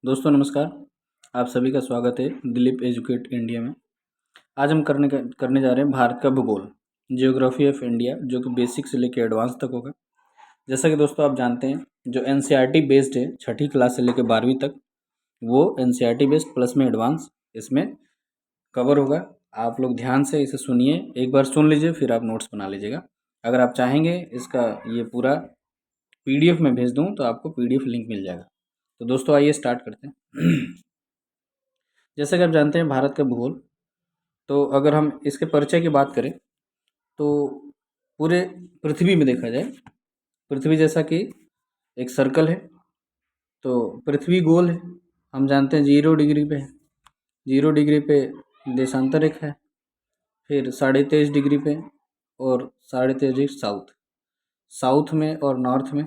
दोस्तों नमस्कार। आप सभी का स्वागत है दिलीप एजुकेट इंडिया में। आज हम करने जा रहे हैं भारत का भूगोल, जियोग्राफी ऑफ इंडिया, जो कि बेसिक से लेकर एडवांस तक होगा। जैसा कि दोस्तों आप जानते हैं, जो एनसीईआरटी बेस्ड है छठी क्लास से लेकर 12वीं तक, वो एनसीईआरटी बेस्ड प्लस में एडवांस इसमें कवर होगा। आप लोग ध्यान से इसे सुनिए, एक बार सुन लीजिए, फिर आप नोट्स बना लीजिएगा। अगर आप चाहेंगे इसका ये पूरा पीडीएफ में भेज दूँ तो आपको पीडीएफ लिंक मिल जाएगा। तो दोस्तों आइए स्टार्ट करते हैं। जैसे कि आप जानते हैं भारत का भूगोल, तो अगर हम इसके परिचय की बात करें तो पूरे पृथ्वी में देखा जाए, पृथ्वी जैसा कि एक सर्कल है, तो पृथ्वी गोल है। हम जानते हैं 0 डिग्री पे है, 0 डिग्री पे देशांतर रेखा है, फिर 23.5 डिग्री पे और 23.5 डिग्री साउथ, साउथ में और नॉर्थ में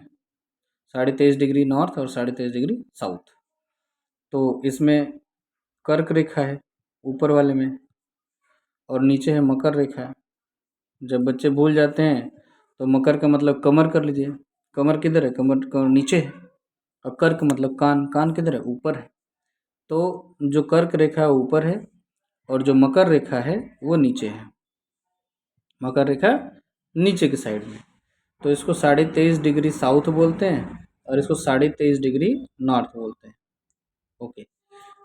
23.5 डिग्री नॉर्थ और 23.5 डिग्री साउथ। तो इसमें कर्क रेखा है ऊपर वाले में, और नीचे है मकर रेखा। जब बच्चे भूल जाते हैं तो मकर का मतलब कमर कर लीजिए, कमर किधर है, कमर नीचे है। और कर्क मतलब कान, कान किधर है, ऊपर है। तो जो कर्क रेखा है ऊपर है और जो मकर रेखा है वो नीचे है, मकर रेखा नीचे की साइड में। तो इसको 23.5 डिग्री साउथ बोलते हैं और इसको 23.5 डिग्री नॉर्थ बोलते हैं। ओके,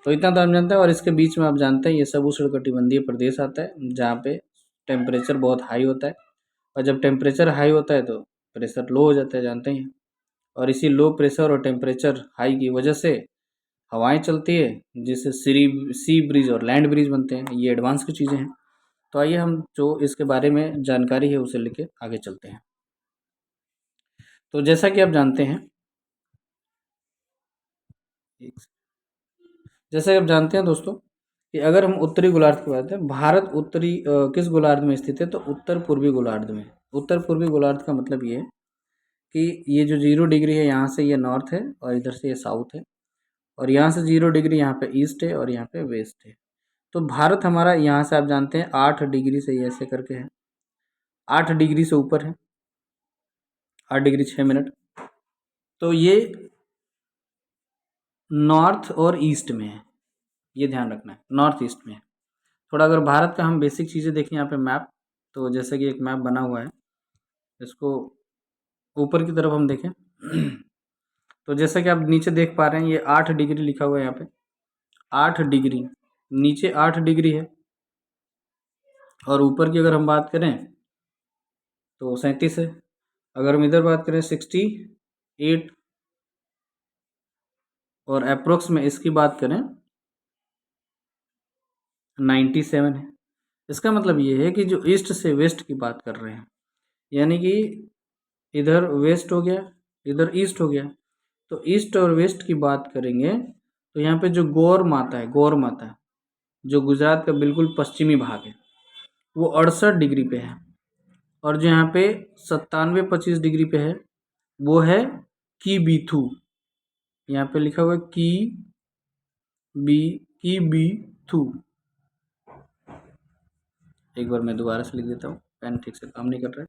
तो इतना तो हम जानते हैं। और इसके बीच में आप जानते हैं ये सब उष्णकटिबंधीय प्रदेश आता है, जहाँ पे टेम्परेचर बहुत हाई होता है। और जब टेम्परेचर हाई होता है तो प्रेशर लो हो जाता है, जानते ही हैं। और इसी लो प्रेशर और टेम्परेचर हाई की वजह से हवाएं चलती है, जिससे सी ब्रिज और लैंड ब्रिज बनते हैं। ये एडवांस की चीज़ें हैं। तो आइए हम जो इसके बारे में जानकारी है उसे लेके आगे चलते हैं। तो जैसा कि आप जानते हैं, जैसा कि आप जानते हैं दोस्तों, कि अगर हम उत्तरी गोलार्ध की बात करें, भारत उत्तरी किस गोलार्ध में स्थित है, तो उत्तर पूर्वी गोलार्ध में। उत्तर पूर्वी गोलार्ध का मतलब ये है कि ये जो 0 डिग्री है यहाँ से ये नॉर्थ है और इधर से ये साउथ है, और यहाँ से 0 डिग्री यहाँ पे ईस्ट है और यहाँ पे वेस्ट है। तो भारत हमारा यहाँ से आप जानते हैं 8 डिग्री से ये ऐसे करके है, 8 डिग्री से ऊपर है, 8 डिग्री 6 मिनट। तो ये नॉर्थ और ईस्ट में है, ये ध्यान रखना है, नॉर्थ ईस्ट में है। थोड़ा अगर भारत का हम बेसिक चीज़ें देखें यहाँ पे मैप, तो जैसे कि एक मैप बना हुआ है, इसको ऊपर की तरफ हम देखें तो जैसा कि आप नीचे देख पा रहे हैं, ये 8 डिग्री लिखा हुआ है यहाँ पे, 8 डिग्री, नीचे 8 डिग्री है। और ऊपर की अगर हम बात करें तो 37 है। अगर हम इधर बात करें 68, और अप्रोक्स में इसकी बात करें 97 है। इसका मतलब ये है कि जो ईस्ट से वेस्ट की बात कर रहे हैं, यानी कि इधर वेस्ट हो गया, इधर ईस्ट हो गया। तो ईस्ट और वेस्ट की बात करेंगे तो यहाँ पे जो गौर माता है, गौर माता, जो गुजरात का बिल्कुल पश्चिमी भाग है, वो 68 डिग्री पे है। और जो यहाँ पे 97-25 डिग्री पे है, वो है की बीथू। यहाँ पे लिखा हुआ है की बी थू। एक बार मैं दोबारा से लिख देता हूँ, पेन ठीक से काम नहीं कर रहा है।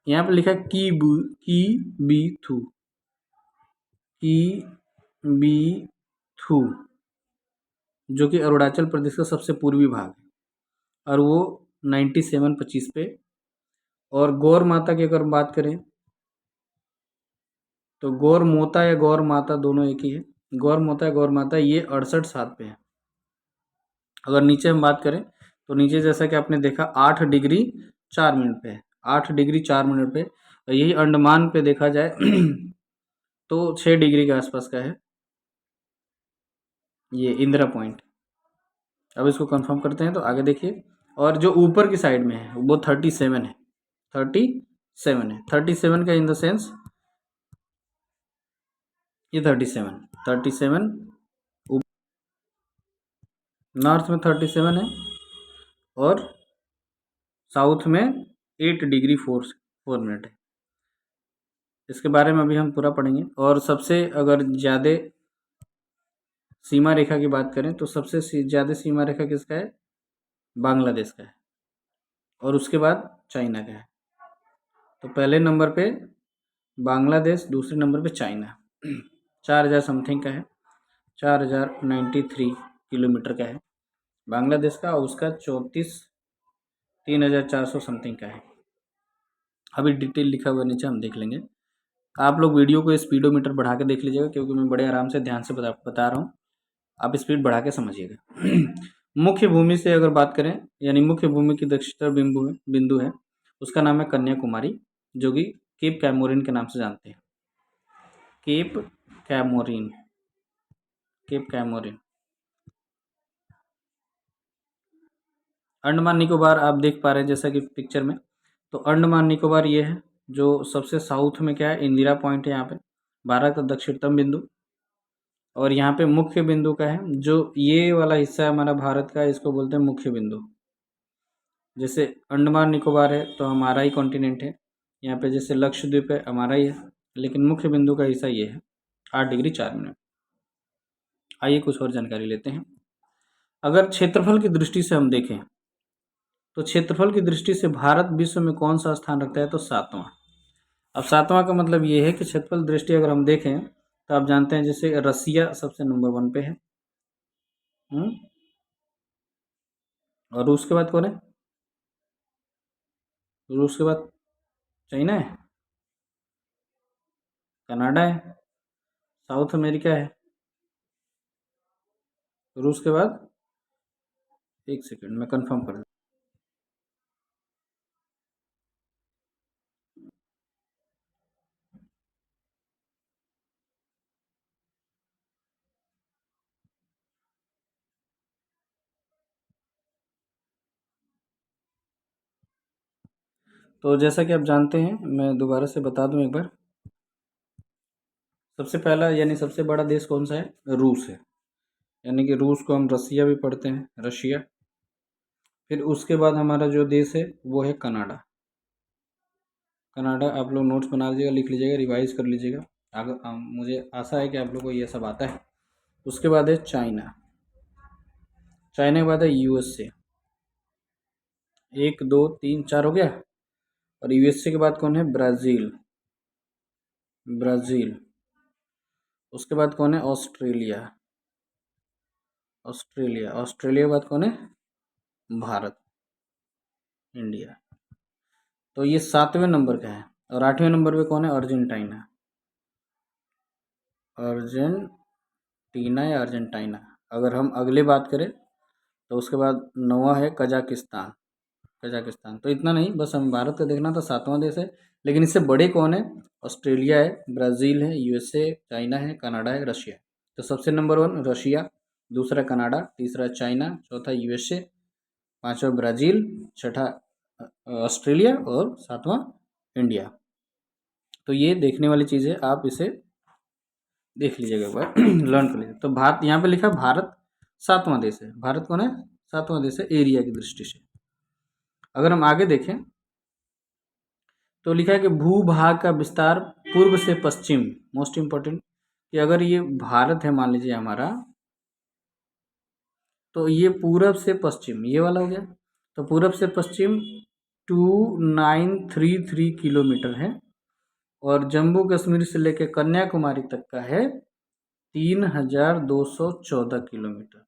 यहाँ पे लिखा है की बी थू, की बी थू, जो कि अरुणाचल प्रदेश का सबसे पूर्वी भाग है, और वो 97-25 पे। और गौर माता की अगर बात करें तो गौर मोता या गौर माता दोनों एक ही है, गौर मोता या गौर माता ये 68-7 पे है। अगर नीचे हम बात करें तो नीचे जैसा कि आपने देखा 8 डिग्री 4 मिनट पे है, 8 डिग्री 4 मिनट पे। और यही अंडमान पे देखा जाए तो 6 डिग्री के आसपास का है, ये इंदिरा पॉइंट। अब इसको कंफर्म करते हैं तो आगे देखिए। और जो ऊपर की साइड में है वो 37 है, 37 है, 37 का इन द सेंस ये 37 नॉर्थ में 37 है, और साउथ में 8 डिग्री 4 मिनट है। इसके बारे में अभी हम पूरा पढ़ेंगे। और सबसे अगर ज़्यादा सीमा रेखा की बात करें तो सबसे ज़्यादा सीमा रेखा किसका है, बांग्लादेश का है, और उसके बाद चाइना का है। तो पहले नंबर पे बांग्लादेश, दूसरे नंबर पे चाइना, 4000 समथिंग का है। 4093 किलोमीटर का है बांग्लादेश का, और उसका 34,3400 समथिंग का है। अभी डिटेल लिखा हुआ नीचे हम देख लेंगे। आप लोग वीडियो को स्पीडोमीटर बढ़ा के देख लीजिएगा, क्योंकि मैं बड़े आराम से ध्यान से बता रहा हूँ, आप स्पीड बढ़ा के समझिएगा। मुख्य भूमि से अगर बात करें, यानी मुख्य भूमि की दक्षिणतम बिंदु है, उसका नाम है कन्याकुमारी, जो कि केप कैमोरिन के नाम से जानते हैं। Cape Comorin, cape Comorin. Andaman Nicobar आप देख पा रहे हैं जैसा कि पिक्चर में, तो अंडमान निकोबार ये है जो सबसे साउथ में क्या है, इंदिरा पॉइंट है यहाँ पे, भारत का दक्षिणतम बिंदु। और यहाँ पे मुख्य बिंदु का है, जो ये वाला हिस्सा है हमारा भारत का, इसको बोलते हैं मुख्य बिंदु। जैसे अंडमान निकोबार है तो हमारा ही कॉन्टिनेंट है, यहाँ पे जैसे लक्षद्वीप है हमारा ही है, लेकिन मुख्य बिंदु का हिस्सा ये है 8 डिग्री 4 मिनट। आइए कुछ और जानकारी लेते हैं। अगर क्षेत्रफल की दृष्टि से हम देखें, तो क्षेत्रफल की दृष्टि से भारत विश्व में कौन सा स्थान रखता है, तो 7वां। अब 7वां का मतलब ये है कि क्षेत्रफल दृष्टि अगर हम देखें तो आप जानते हैं जैसे रसिया सबसे नंबर 1 पे है, और रूस के बाद कौन है, रूस के बाद चाइना है, कनाडा है, साउथ अमेरिका है, रूस के बाद, एक सेकंड मैं कंफर्म कर दूं। तो जैसा कि आप जानते हैं, मैं दोबारा से बता दूं एक बार। सबसे पहला यानी सबसे बड़ा देश कौन सा है, रूस है, यानी कि रूस को हम रसिया भी पढ़ते हैं, रशिया। फिर उसके बाद हमारा जो देश है वो है कनाडा। कनाडा आप लोग नोट्स बना लीजिएगा, लिख लीजिएगा, रिवाइज कर लीजिएगा। अगर मुझे आशा है कि आप लोगों को ये सब आता है। उसके बाद है चाइना, चाइना के बाद है यूएसए। 1 2 3 4 हो गया। और यूएसए के बाद कौन है, ब्राज़ील, ब्राज़ील। उसके बाद कौन है, ऑस्ट्रेलिया, ऑस्ट्रेलिया। ऑस्ट्रेलिया के बाद कौन है, भारत, इंडिया। तो ये 7वें नंबर का है। और 8वें नंबर पे कौन है, अर्जेंटीना, अर्जेंटीना या अर्जेंटीना। अगर हम अगले बात करें तो उसके बाद 9वां है कजाकिस्तान, कजाकिस्तान। तो इतना नहीं, बस हम भारत का देखना था, 7वां देश है। लेकिन इससे बड़े कौन है, ऑस्ट्रेलिया है, ब्राज़ील है, यूएसए, चाइना है, कनाडा है, रशिया। तो सबसे नंबर 1 रशिया, दूसरा कनाडा, तीसरा चाइना, चौथा यूएसए, पांचवा ब्राज़ील, छठा ऑस्ट्रेलिया, और 7वां इंडिया। तो ये देखने वाली चीज़ है, आप इसे देख लीजिएगा एक बार, लर्न कर लीजिए। तो भारत यहाँ पे लिखा, भारत 7वां देश है। भारत कौन है, 7वां देश है एरिया की दृष्टि से। अगर हम आगे देखें तो लिखा है कि भूभाग का विस्तार पूर्व से पश्चिम, मोस्ट इंपॉर्टेंट, कि अगर ये भारत है मान लीजिए हमारा, तो ये पूरब से पश्चिम ये वाला हो गया। तो पूरब से पश्चिम 2933 किलोमीटर है, और जम्मू कश्मीर से लेकर कन्याकुमारी तक का है 3214 किलोमीटर।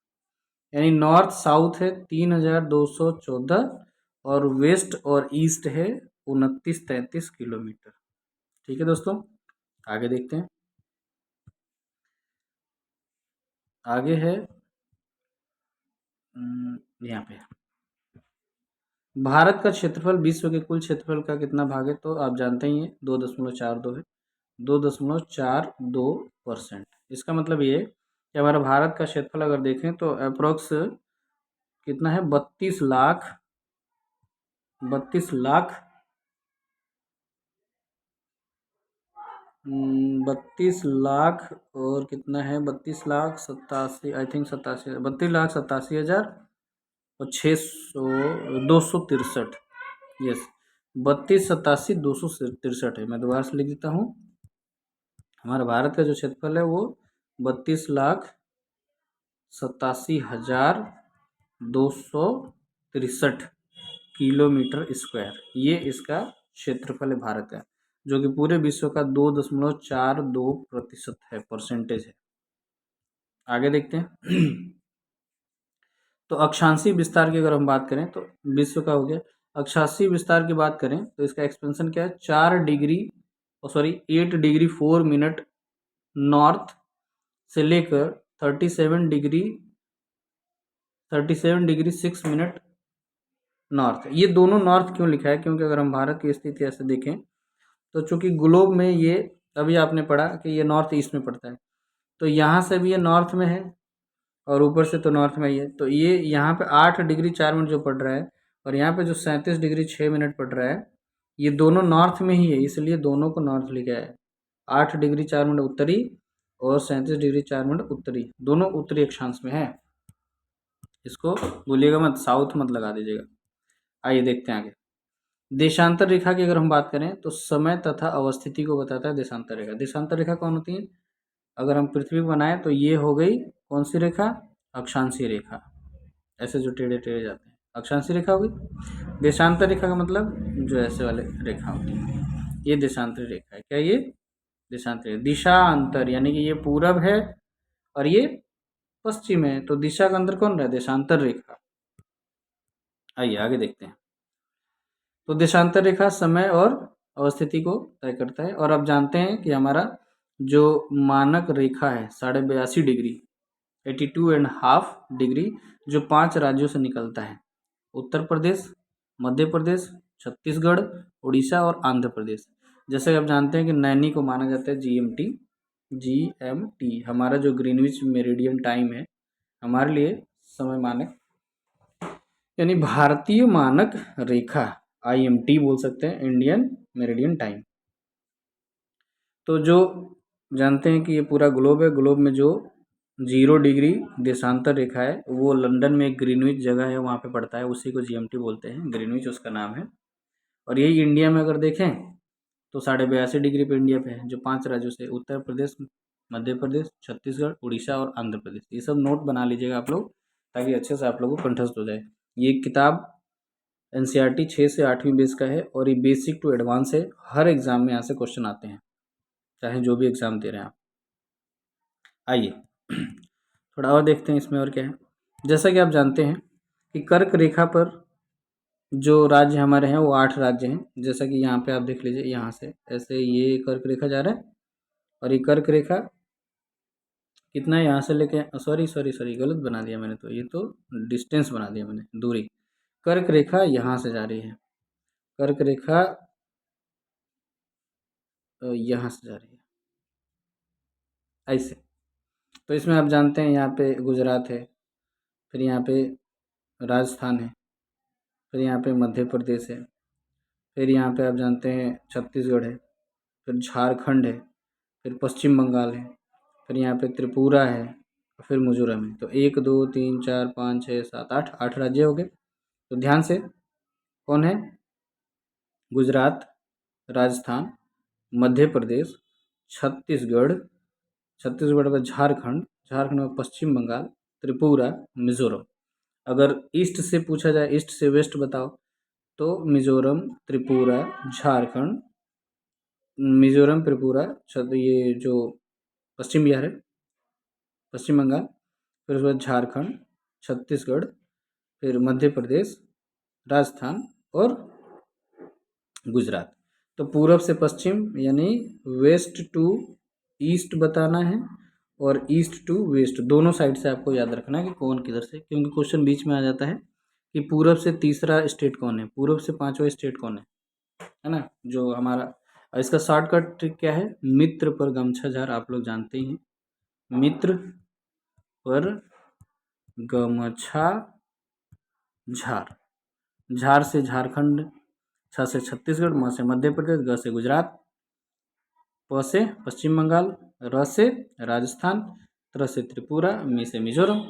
यानी नॉर्थ साउथ है 3214, और वेस्ट और ईस्ट है 2933 किलोमीटर। ठीक है दोस्तों, आगे देखते हैं। आगे है यहाँ पे, भारत का क्षेत्रफल विश्व के कुल क्षेत्रफल का कितना भाग है, तो आप जानते ही हैं 2.42 है, 2.42%। इसका मतलब ये है कि हमारा भारत का क्षेत्रफल अगर देखें तो अप्रोक्स कितना है, 32 लाख, 32 लाख 32 लाख, और कितना है, 32 लाख 87, आई थिंक 87, 32 लाख 87 हज़ार और 600, 263। यस, 32 87 263 है। मैं दोबारा से लिख देता हूँ। हमारा भारत का जो क्षेत्रफल है वो 32,87,263 किलोमीटर स्क्वायर, ये इसका क्षेत्रफल है भारत का, जो कि पूरे विश्व का 2.42% है, परसेंटेज है। आगे देखते हैं। तो अक्षांशीय विस्तार की अगर हम बात करें तो विश्व का हो गया। अक्षांशीय विस्तार की बात करें तो इसका एक्सपेंशन क्या है, 8 डिग्री 4 मिनट नॉर्थ से लेकर 37 डिग्री 6 मिनट नॉर्थ। ये दोनों नॉर्थ क्यों लिखा है, क्योंकि अगर हम भारत की स्थिति ऐसे देखें तो चूंकि ग्लोब में ये, अभी आपने पढ़ा कि ये नॉर्थ ईस्ट में पड़ता है, तो यहाँ से भी ये नॉर्थ में है और ऊपर से तो नॉर्थ में ही है, तो ये यहाँ पे 8 डिग्री 4 मिनट जो पड़ रहा है और यहाँ पे जो 37 डिग्री 6 मिनट पड़ रहा है, ये दोनों नॉर्थ में ही है, इसलिए दोनों को नॉर्थ लिखा है। 8 डिग्री 4 मिनट उत्तरी और 37 डिग्री 4 मिनट उत्तरी, दोनों उत्तरी अक्षांश में है। इसको बोलिएगा मत, साउथ मत लगा दीजिएगा। आइए देखते हैं आगे। देशांतर रेखा की अगर हम बात करें तो समय तथा अवस्थिति को बताता है देशांतर रेखा। देशांतर रेखा कौन होती है, अगर हम पृथ्वी बनाए तो ये हो गई कौन सी रेखा, अक्षांशीय रेखा। ऐसे जो टेढ़े टेढ़े जाते हैं अक्षांशीय रेखा हो गई। देशांतर रेखा का मतलब जो ऐसे वाले रेखा होती है, ये देशांतर रेखा है। क्या ये देशांतर, दिशा अंतर यानी कि ये पूरब है और ये पश्चिम है, तो दिशा का अंतर कौन रहा है, देशांतर रेखा। आइए आगे देखते हैं। तो देशांतर रेखा समय और अवस्थिति को तय करता है। और अब जानते हैं कि हमारा जो मानक रेखा है 82.5 डिग्री 82.5 डिग्री, जो 5 राज्यों से निकलता है, उत्तर प्रदेश, मध्य प्रदेश, छत्तीसगढ़, उड़ीसा और आंध्र प्रदेश। जैसे आप जानते हैं कि नैनी को माना जाता है जीएमटी, जीएमटी हमारा जो ग्रीनविच मेरिडियन टाइम है हमारे लिए समय मानक, यानी भारतीय मानक रेखा आईएमटी बोल सकते हैं, इंडियन मेरिडियन टाइम। तो जो जानते हैं कि ये पूरा ग्लोब है, ग्लोब में जो 0 डिग्री देशांतर रेखा है वो लंदन में एक ग्रीनविच जगह है वहाँ पे पड़ता है, उसी को जीएमटी बोलते हैं, ग्रीनविच उसका नाम है। और यही इंडिया में अगर देखें तो 82.5 डिग्री पे इंडिया पे है, जो 5 राज्यों से उत्तर प्रदेश, मध्य प्रदेश, छत्तीसगढ़, उड़ीसा और आंध्र प्रदेश। ये सब नोट बना लीजिएगा आप लोग, ताकि अच्छे से आप लोगों को कंठस्थ हो जाए। ये किताब एनसीईआरटी 6 से 8वीं बेस का है और ये बेसिक टू एडवांस है। हर एग्जाम में यहाँ से क्वेश्चन आते हैं, चाहे जो भी एग्जाम दे रहे हैं आप। आइए थोड़ा और देखते हैं इसमें और क्या है। जैसा कि आप जानते हैं कि कर्क रेखा पर जो राज्य हमारे हैं वो 8 राज्य हैं। जैसा कि यहाँ पे आप देख लीजिए, यहाँ से ऐसे ये कर्क रेखा जा रहा है और ये कर्क रेखा कितना है, यहाँ से लेके, सॉरी सॉरी सॉरी गलत बना दिया मैंने, तो ये तो डिस्टेंस बना दिया मैंने, दूरी। कर्क रेखा यहाँ से जा रही है, कर्क रेखा यहाँ से जा रही है ऐसे। तो इसमें आप जानते हैं यहाँ पे गुजरात है, फिर यहाँ पे राजस्थान है, फिर यहाँ पे मध्य प्रदेश है, फिर यहाँ पे आप जानते हैं छत्तीसगढ़ है, फिर झारखंड है, फिर पश्चिम बंगाल है, फिर यहाँ पे त्रिपुरा है, फिर मिजोरम है। तो 1 2 3 4 5 6 7 8 8 राज्य हो गए। तो ध्यान से कौन है, गुजरात, राजस्थान, मध्य प्रदेश, छत्तीसगढ़, छत्तीसगढ़ में झारखंड, झारखंड में पश्चिम बंगाल, त्रिपुरा, मिजोरम। अगर ईस्ट से पूछा जाए, ईस्ट से वेस्ट बताओ, तो मिजोरम, त्रिपुरा, झारखंड, मिजोरम, त्रिपुरा, ये जो पश्चिम बिहार है, पश्चिम बंगाल, फिर उसके बाद झारखंड, छत्तीसगढ़, फिर मध्य प्रदेश, राजस्थान और गुजरात। तो पूरब से पश्चिम यानी वेस्ट टू ईस्ट बताना है और ईस्ट टू वेस्ट, दोनों साइड से आपको याद रखना है कि कौन किधर से, क्योंकि क्वेश्चन बीच में आ जाता है कि पूरब से तीसरा स्टेट कौन है, पूरब से पांचवा स्टेट कौन है ना, जो हमारा। इसका शॉर्टकट ट्रिक क्या है, मित्र पर गमछा झार, आप लोग जानते ही हैं, मित्र पर गमछा झार। झार से झारखंड, छ से छत्तीसगढ़, म से मध्य प्रदेश, ग से गुजरात, प से पश्चिम बंगाल, र से राजस्थान, त्र से त्रिपुरा, मी से मिजोरम।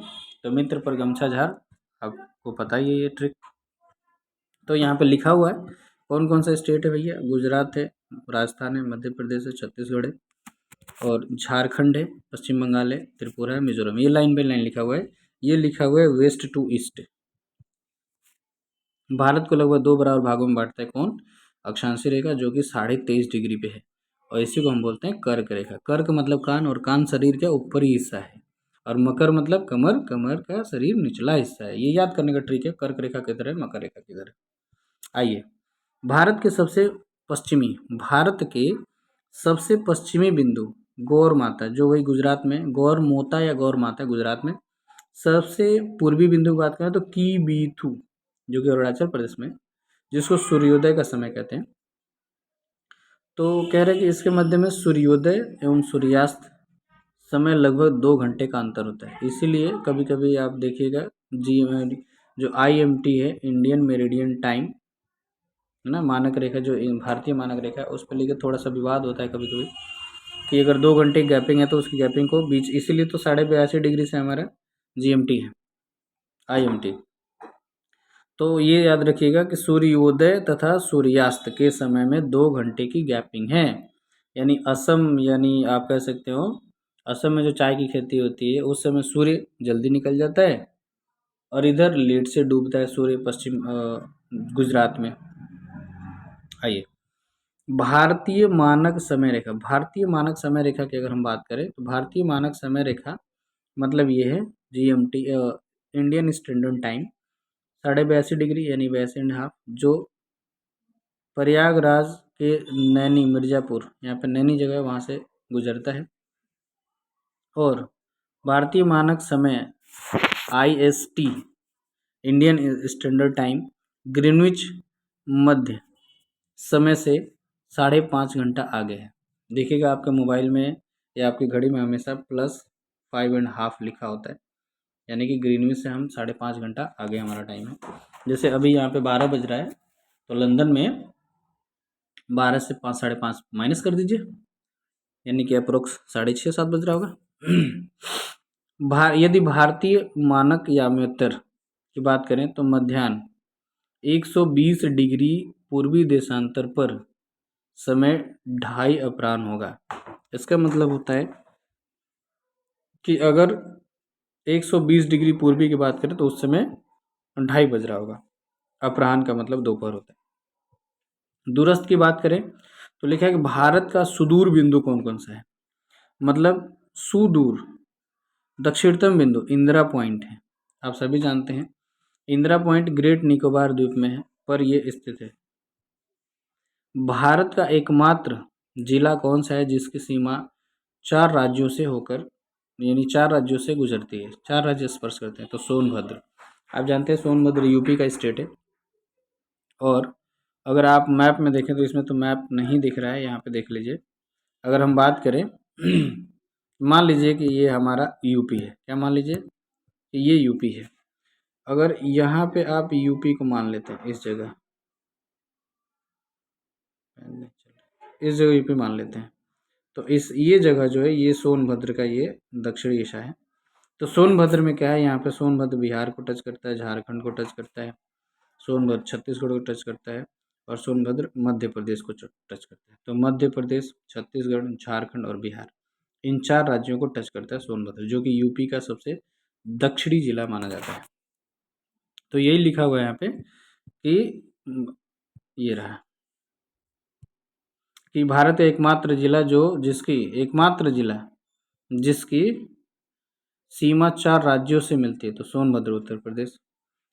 तो मित्र पर गमछा झार, आपको पता ही है ये ट्रिक। तो यहाँ पे लिखा हुआ है कौन कौन सा स्टेट है भैया, गुजरात है, राजस्थान है, मध्य प्रदेश है, छत्तीसगढ़ है और झारखंड है, पश्चिम बंगाल है, त्रिपुरा है, मिजोरम। ये लाइन बाई लाइन लिखा हुआ है। ये लिखा हुआ है वेस्ट टू ईस्ट। भारत को लगभग 2 बराबर भागों में बांटता है कौन, अक्षांशीय रेखा, जो कि 23.5 डिग्री पे है और इसी को हम बोलते हैं कर्क रेखा। कर्क मतलब कान, और कान शरीर का ऊपरी हिस्सा है और मकर मतलब कमर, कमर का शरीर निचला हिस्सा है। ये याद करने का ट्रिक है, कर्क रेखा किधर है, मकर रेखा किधर है। आइए, भारत के सबसे पश्चिमी बिंदु गौर माता, जो वही गुजरात में गौर मोता या गौर माता गुजरात में, सबसे पूर्वी बिंदु की बात करें तो कीबीथू, जो कि अरुणाचल प्रदेश में, जिसको सूर्योदय का समय कहते हैं। तो कह रहे हैं कि इसके मध्य में सूर्योदय एवं सूर्यास्त समय लगभग 2 घंटे का अंतर होता है। इसीलिए कभी कभी आप देखिएगा जी, जो IMT है, इंडियन मेरिडियन टाइम, है ना, मानक रेखा, जो भारतीय मानक रेखा है, उस पर लेकर थोड़ा सा विवाद होता है कभी कभी कि अगर 2 घंटे की गैपिंग है तो उसकी गैपिंग को बीच, इसीलिए तो 82.5 डिग्री से हमारा GMT है, IMT। तो ये याद रखिएगा कि सूर्योदय तथा सूर्यास्त के समय में 2 घंटे की गैपिंग है। यानी असम, यानी आप कह सकते हो असम में जो चाय की खेती होती है उस समय सूर्य जल्दी निकल जाता है और इधर लेट से डूबता है सूर्य पश्चिम गुजरात में। आइए, भारतीय मानक समय रेखा की अगर हम बात करें तो भारतीय मानक समय रेखा मतलब ये है GMT, Indian standard time 82.5 degree यानी 82.5, जो प्रयागराज के नैनी, मिर्ज़ापुर, यहाँ पे नैनी जगह है, वहाँ से गुजरता है। और भारतीय मानक समय IST, Indian standard time, Greenwich मध्य समय से 5.5 घंटा आगे है। देखिएगा आपके मोबाइल में या आपकी घड़ी में हमेशा +5.5 लिखा होता है, यानी कि ग्रीनविच से हम 5.5 घंटा आगे हमारा टाइम है। जैसे अभी यहाँ पे 12 बज रहा है, तो लंदन में 12 से 5, 5.5 माइनस कर दीजिए, यानी कि अप्रोक्स 6:30 7 बज रहा होगा। यदि भारतीय मानक याम्योत्तर की बात करें तो मध्याह्न 120 डिग्री पूर्वी देशांतर पर समय 2:30 अपराह्न होगा। इसका मतलब होता है कि अगर 120 डिग्री पूर्वी की बात करें तो उस समय 2:30 बज रहा होगा। अपराह्न का मतलब दोपहर होता है। दूरस्थ की बात करें तो लिखा है कि भारत का सुदूर बिंदु कौन कौन सा है, मतलब सुदूर दक्षिणतम बिंदु इंदिरा पॉइंट है। आप सभी जानते हैं इंदिरा पॉइंट ग्रेट निकोबार द्वीप में है, पर यह स्थित है। भारत का एकमात्र जिला कौन सा है जिसकी सीमा 4 राज्यों से होकर, यानी 4 राज्यों से गुजरती है, 4 राज्य स्पर्श करते हैं, तो सोनभद्र। आप जानते हैं सोनभद्र यूपी का स्टेट है। और अगर आप मैप में देखें तो इसमें तो मैप नहीं दिख रहा है, यहाँ पे देख लीजिए। अगर हम बात करें मान लीजिए कि ये हमारा यूपी है, क्या मान लीजिए कि ये यूपी है। अगर यहाँ पे आप यूपी को मान लेते हैं, इस जगह यूपी मान लेते हैं, तो ये जगह जो है ये सोनभद्र का ये दक्षिणी दिशा है। तो सोनभद्र में क्या है, यहाँ पे सोनभद्र बिहार को टच करता है, झारखंड को टच करता है, सोनभद्र छत्तीसगढ़ को टच करता है और सोनभद्र मध्य प्रदेश को टच करता है। तो मध्य प्रदेश, छत्तीसगढ़, झारखंड और बिहार, इन 4 राज्यों को टच करता है सोनभद्र, जो कि यूपी का सबसे दक्षिणी जिला माना जाता है। तो यही लिखा हुआ है यहाँ पे कि ये रहा कि भारत का एकमात्र जिला जिसकी सीमा 4 राज्यों से मिलती है, तो सोनभद्र उत्तर प्रदेश।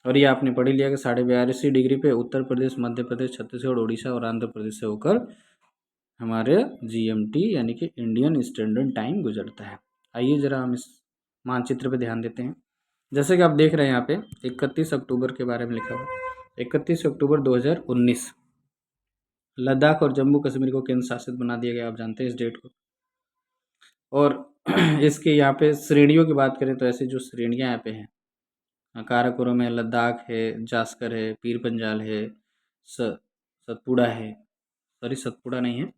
और ये आपने पढ़ ही लिया कि 82.5 डिग्री पे उत्तर प्रदेश, मध्य प्रदेश, छत्तीसगढ़, उड़ीसा और आंध्र प्रदेश से होकर हमारे GMT यानी कि इंडियन स्टैंडर्ड टाइम गुजरता है। आइए ज़रा हम इस मानचित्र पे ध्यान देते हैं। जैसे कि आप देख रहे हैं यहाँ पे 31 अक्टूबर के बारे में लिखा हुआ है। 31 अक्टूबर 2019 लद्दाख और जम्मू कश्मीर को केंद्र शासित बना दिया गया, आप जानते हैं इस डेट को। और इसके यहाँ पे श्रेणियों की बात करें तो ऐसे जो श्रेणियाँ यहाँ पे हैं, काराकोरम है, लद्दाख है, जास्कर है, पीर पंजाल है, सतपुड़ा है, सॉरी सतपुड़ा नहीं है,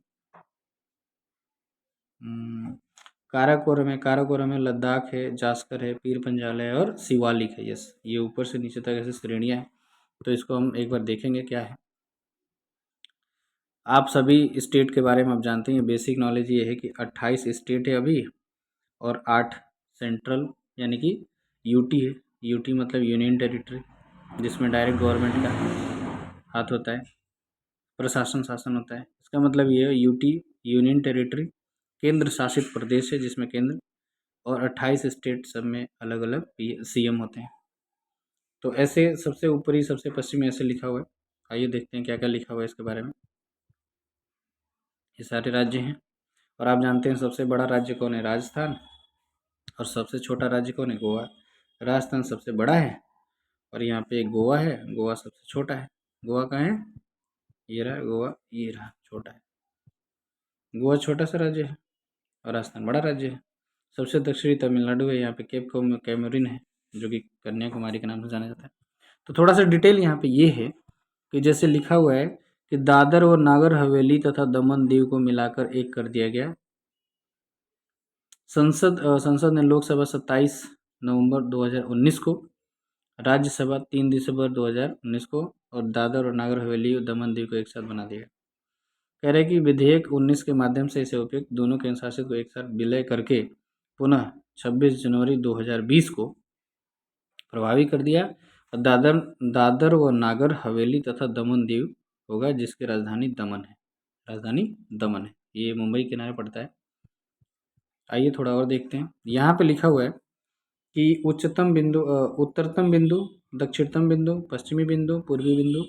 काराकोरम है, लद्दाख है, जास्कर है, पीर पंजाल है और शिवालिक है। यस, ये ऊपर से नीचे तक ऐसे श्रेणियाँ हैं। तो इसको हम एक बार देखेंगे क्या है। आप सभी स्टेट के बारे में आप जानते हैं, बेसिक नॉलेज ये है कि 28 स्टेट है अभी और 8 सेंट्रल यानी कि यूटी है। यूटी मतलब यूनियन टेरिटरी, जिसमें डायरेक्ट गवर्नमेंट का हाथ होता है, प्रशासन शासन होता है। इसका मतलब ये है यूटी यूनियन टेरिटरी, केंद्र शासित प्रदेश है जिसमें केंद्र और 28 स्टेट सब में अलग अलग CM होते हैं। तो ऐसे सबसे ऊपरी सबसे पश्चिमी ऐसे लिखा हुआ है। आइए देखते हैं क्या क्या लिखा हुआ है इसके बारे में। ये सारे राज्य हैं और आप जानते हैं सबसे बड़ा राज्य कौन है? राजस्थान। और सबसे छोटा राज्य कौन है? गोवा। राजस्थान सबसे बड़ा है और यहाँ पे गोवा है, गोवा सबसे छोटा है। गोवा कहाँ है? ये रहा गोवा, ये रहा छोटा है। गोवा छोटा सा राज्य है और राजस्थान बड़ा राज्य है। सबसे दक्षिणी तमिलनाडु है, यहाँ पे केप कैमरिन है जो कि कन्याकुमारी के नाम से जाना जाता है। तो थोड़ा सा डिटेल यहाँ पे ये है कि जैसे लिखा हुआ है कि दादर और नागर हवेली तथा दमन दीव को मिलाकर एक कर दिया गया। संसद ने लोकसभा 27 नवंबर 2019 को, राज्यसभा 3 दिसंबर 2019 को और दादर और नागर हवेली और दमन दीव को एक साथ बना दिया। कह रहे कि विधेयक 19 के माध्यम से इसे उपयुक्त दोनों केंद्र शासित को एक साथ विलय करके पुनः 26 जनवरी 2020 को प्रभावी कर दिया और दादर व नागर हवेली तथा दमन दीव होगा जिसकी राजधानी दमन है। राजधानी दमन है, ये मुंबई किनारे पड़ता है। आइए थोड़ा और देखते हैं। यहाँ पे लिखा हुआ है कि उच्चतम बिंदु, उत्तरतम बिंदु, दक्षिणतम बिंदु, पश्चिमी बिंदु, पूर्वी बिंदु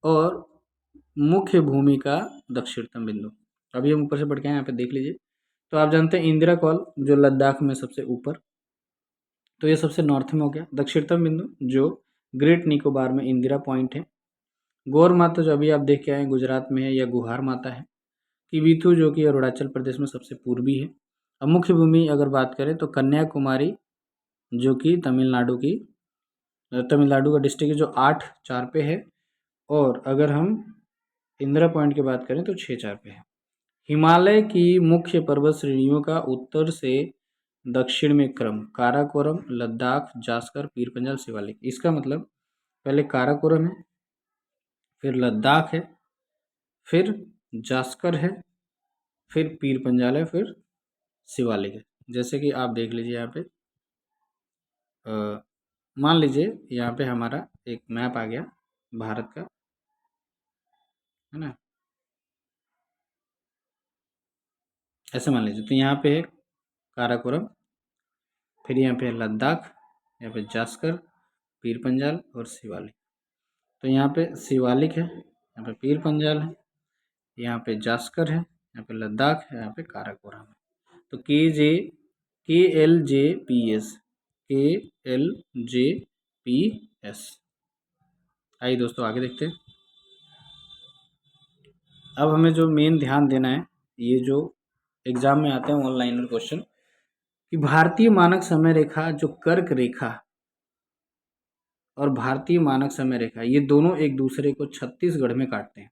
और मुख्य भूमि का दक्षिणतम बिंदु। अभी हम ऊपर से पढ़ के आए, यहाँ पे देख लीजिए। तो आप जानते हैं इंदिरा कॉल जो लद्दाख में सबसे ऊपर, तो ये सबसे नॉर्थ में हो गया। दक्षिणतम बिंदु जो ग्रेट निकोबार में इंदिरा पॉइंट है। गौर माता जो अभी आप देख के आए गुजरात में है, या गुहार माता है। किबीथु जो कि अरुणाचल प्रदेश में सबसे पूर्वी है। अब मुख्य भूमि अगर बात करें तो कन्याकुमारी जो कि तमिलनाडु का डिस्ट्रिक्ट है जो 8-4 पे है। और अगर हम इंदिरा पॉइंट की बात करें तो 6-4 पे है। हिमालय की मुख्य पर्वत श्रेणियों का उत्तर से दक्षिण में क्रम काराकोरम, लद्दाख, जास्कर, पीर पंजाल, शिवालिक। इसका मतलब पहले काराकोरम है, फिर लद्दाख है, फिर जास्कर है, फिर पीर पंजाल है, फिर शिवालिक है। जैसे कि आप देख लीजिए यहाँ पे, मान लीजिए यहाँ पे हमारा एक मैप आ गया भारत का, है ना। ऐसे मान लीजिए, तो यहाँ पे है काराकोरम, फिर यहाँ पे है लद्दाख, यहाँ पे जास्कर, पीर पंजाल और शिवालिक। तो यहाँ पे शिवालिक है, यहाँ पे पीर पंजाल है, यहाँ पे जास्कर है, यहाँ पे लद्दाख है, यहाँ पे काराकोरम है। तो KLJPS। आइए दोस्तों आगे देखते हैं। अब हमें जो मेन ध्यान देना है, ये जो एग्जाम में आते हैं ऑनलाइन क्वेश्चन, कि भारतीय मानक समय रेखा जो कर्क रेखा और भारतीय मानक समय रेखा, ये दोनों एक दूसरे को छत्तीसगढ़ में काटते हैं।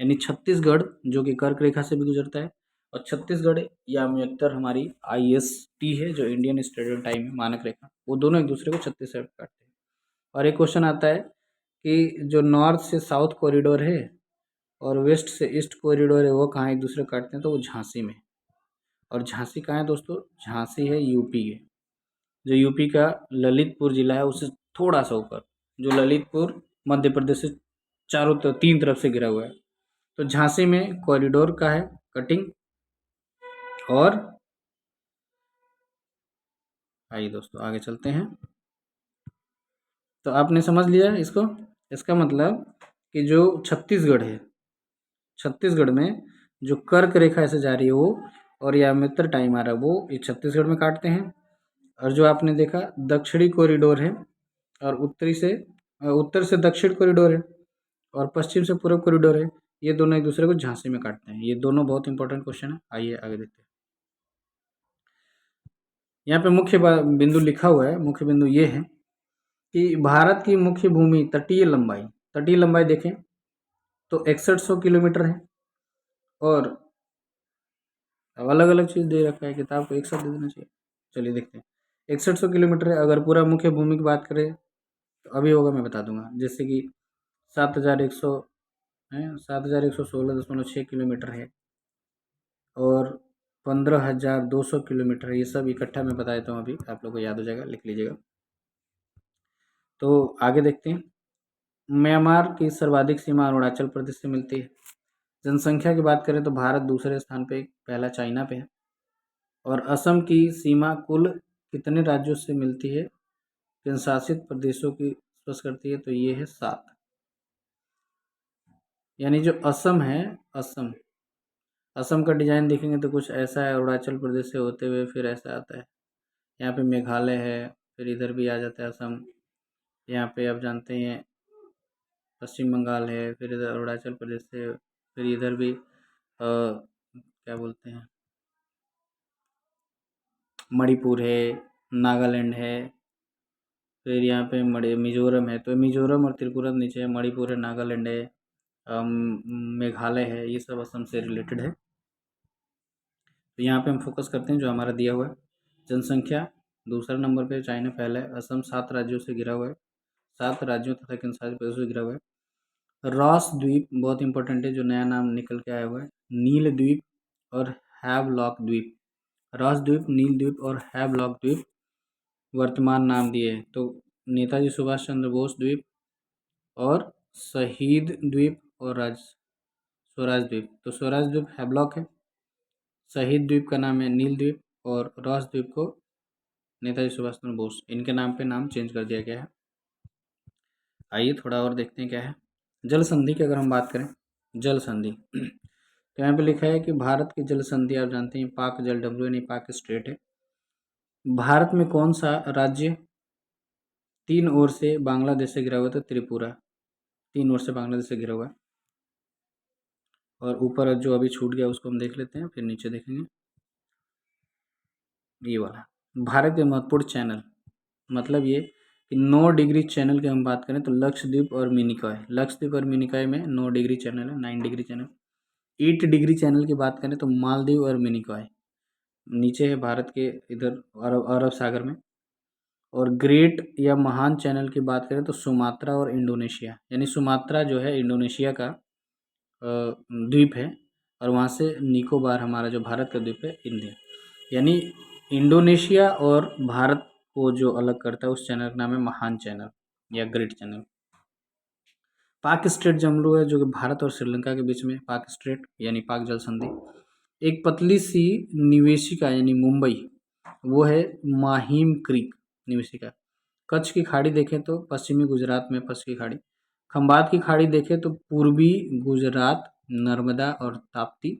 यानी छत्तीसगढ़ जो कि कर्क रेखा से भी गुजरता है, और छत्तीसगढ़ या उत्तर हमारी IST है जो इंडियन स्टैंडर्ड टाइम है मानक रेखा, वो दोनों एक दूसरे को छत्तीसगढ़ काटते हैं। और एक क्वेश्चन आता है कि जो नॉर्थ से साउथ कॉरिडोर है और वेस्ट से ईस्ट कॉरिडोर है, वो कहाँ एक दूसरे को काटते हैं? तो वो झांसी में। और झांसी कहाँ है दोस्तों? झांसी है यूपी के, जो यूपी का ललितपुर जिला है उससे थोड़ा सा ऊपर, जो ललितपुर मध्य प्रदेश से चारों तरफ 3 तरफ से घिरा हुआ है। तो झांसी में कॉरिडोर का है कटिंग। और आइए दोस्तों आगे चलते हैं। तो आपने समझ लिया इसको। इसका मतलब कि जो छत्तीसगढ़ है, छत्तीसगढ़ में जो कर्क रेखा ऐसे जा रही है वो, और या मित्र टाइम आ रहा है वो, ये छत्तीसगढ़ में काटते हैं। और जो आपने देखा दक्षिणी कॉरिडोर है और उत्तर से दक्षिण कॉरिडोर है और पश्चिम से पूर्व कॉरिडोर है, ये दोनों एक दूसरे को झांसी में काटते हैं। ये दोनों बहुत इंपॉर्टेंट क्वेश्चन है। आइए आगे देखते हैं। यहाँ पे मुख्य बिंदु लिखा हुआ है। मुख्य बिंदु ये है कि भारत की मुख्य भूमि तटीय लंबाई देखें तो 6100 किलोमीटर है। और अब अलग अलग चीज़ दे रखा है, किताब को एक साथ दे देना चाहिए। चलिए देखते हैं। 6100 किलोमीटर है। अगर पूरा मुख्य भूमि की बात करें तो अभी होगा, मैं बता दूंगा। जैसे कि 7100 है, 7116.6 किलोमीटर है, और 15200 किलोमीटर है। ये सब इकट्ठा मैं बता देता हूँ, अभी आप लोग को याद हो जाएगा, लिख लीजिएगा। तो आगे देखते हैं। म्यांमार की सर्वाधिक सीमा अरुणाचल प्रदेश से मिलती है। जनसंख्या की बात करें तो भारत दूसरे स्थान पे, पहला चाइना पे है। और असम की सीमा कुल कितने राज्यों से मिलती है? किन शासित प्रदेशों की स्पर्श करती है? तो ये है 7। यानी जो असम है, असम असम का डिज़ाइन देखेंगे तो कुछ ऐसा है, अरुणाचल प्रदेश से होते हुए फिर ऐसा आता है। यहाँ पे मेघालय है, फिर इधर भी आ जाता है असम। यहाँ पे आप जानते हैं पश्चिम बंगाल है, फिर इधर अरुणाचल प्रदेश से, फिर इधर भी क्या बोलते हैं, मणिपुर है, नागालैंड है, फिर यहाँ पे मिजोरम है। तो मिजोरम और त्रिपुरा नीचे है, मणिपुर है, नागालैंड है, मेघालय है, ये सब असम से रिलेटेड है। तो यहाँ पे हम फोकस करते हैं जो हमारा दिया हुआ है। जनसंख्या दूसरा नंबर पे, चाइना पहला है। असम 7 राज्यों से घिरा हुआ है, 7 राज्यों तथा केंद्रशासित प्रदेशों से घिरा हुआ है। रॉस द्वीप बहुत इंपॉर्टेंट है, जो नया नाम निकल के आया हुआ है, नील द्वीप और हैवलॉक द्वीप। रॉस द्वीप, नील द्वीप और हैवलॉक द्वीप वर्तमान नाम दिए हैं। तो नेताजी सुभाष चंद्र बोस द्वीप और शहीद द्वीप और स्वराज द्वीप। तो स्वराज द्वीप हैवलॉक है, शहीद द्वीप का नाम है नील द्वीप, और रॉस द्वीप को नेताजी सुभाष चंद्र बोस, इनके नाम पे नाम चेंज कर दिया गया है। आइए थोड़ा और देखते हैं क्या है। जल संधि की अगर हम बात करें, जल संधि तो यहाँ पे लिखा है कि भारत की जल संधि आप जानते हैं पाक जल डब्ल्यू यानी पाक स्टेट है। भारत में कौन सा राज्य 3 ओर से बांग्लादेश से घिरा हुआ? था त्रिपुरा, 3 ओर से बांग्लादेश से घिरा हुआ है। और ऊपर जो अभी छूट गया उसको हम देख लेते हैं, फिर नीचे देखेंगे। ये वाला भारत के महत्वपूर्ण चैनल, मतलब ये कि 9 डिग्री चैनल की हम बात करें तो लक्षद्वीप और मिनिकॉय, लक्षद्वीप और मिनिकॉय में 9 डिग्री चैनल है, 9 डिग्री चैनल। 8 डिग्री चैनल की बात करें तो मालदीव और मिनिकॉय नीचे है भारत के इधर अरब सागर में। और ग्रेट या महान चैनल की बात करें तो सुमात्रा और इंडोनेशिया, यानी सुमात्रा जो है इंडोनेशिया का द्वीप है, और वहाँ से निकोबार हमारा जो भारत का द्वीप है इंडिया। यानी इंडोनेशिया और भारत को जो अलग करता है उस चैनल का नाम है महान चैनल या ग्रेट चैनल। पाक स्ट्रेट जमरू है जो कि भारत और श्रीलंका के बीच में, पाक स्ट्रेट यानी पाक जल संधि। एक पतली सी निवेशिका यानी मुंबई, वो है माहिम क्रीक निवेशिका। कच्छ की खाड़ी देखें तो पश्चिमी गुजरात में कच्छ की खाड़ी। खंबात की खाड़ी देखें तो पूर्वी गुजरात, नर्मदा और ताप्ती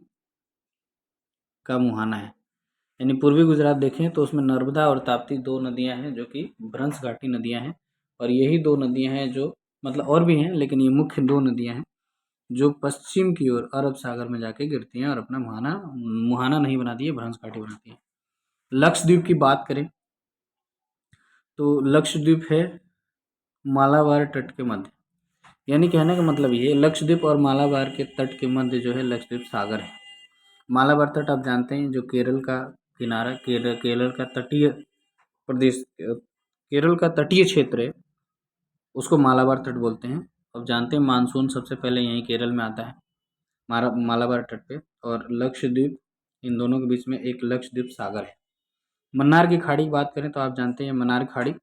का मुहाना है। यानी पूर्वी गुजरात देखें तो उसमें नर्मदा और ताप्ती 2 नदियां हैं जो कि भ्रंश घाटी नदियां हैं। और यही 2 नदियां हैं जो, मतलब और भी हैं लेकिन ये मुख्य 2 नदियां हैं जो पश्चिम की ओर अरब सागर में जाके गिरती हैं और अपना मुहाना नहीं बनाती है, भ्रंश घाटी बनाती है। लक्षद्वीप की बात करें तो लक्षद्वीप है मालाबार तट के मध्य, यानी कहने का मतलब ये लक्षद्वीप और मालाबार के तट के मध्य जो है लक्षद्वीप सागर है। मालाबार तट आप जानते हैं जो केरल का किनारा, केरल का तटीय प्रदेश, केरल का तटीय क्षेत्र है, उसको मालाबार तट बोलते हैं। अब जानते हैं मानसून सबसे पहले यहीं केरल में आता है, मालाबार तट पे। और लक्षद्वीप, इन दोनों के बीच में एक लक्षद्वीप सागर है। मन्नार की खाड़ी की बात करें तो आप जानते हैं मन्नार खाड़ी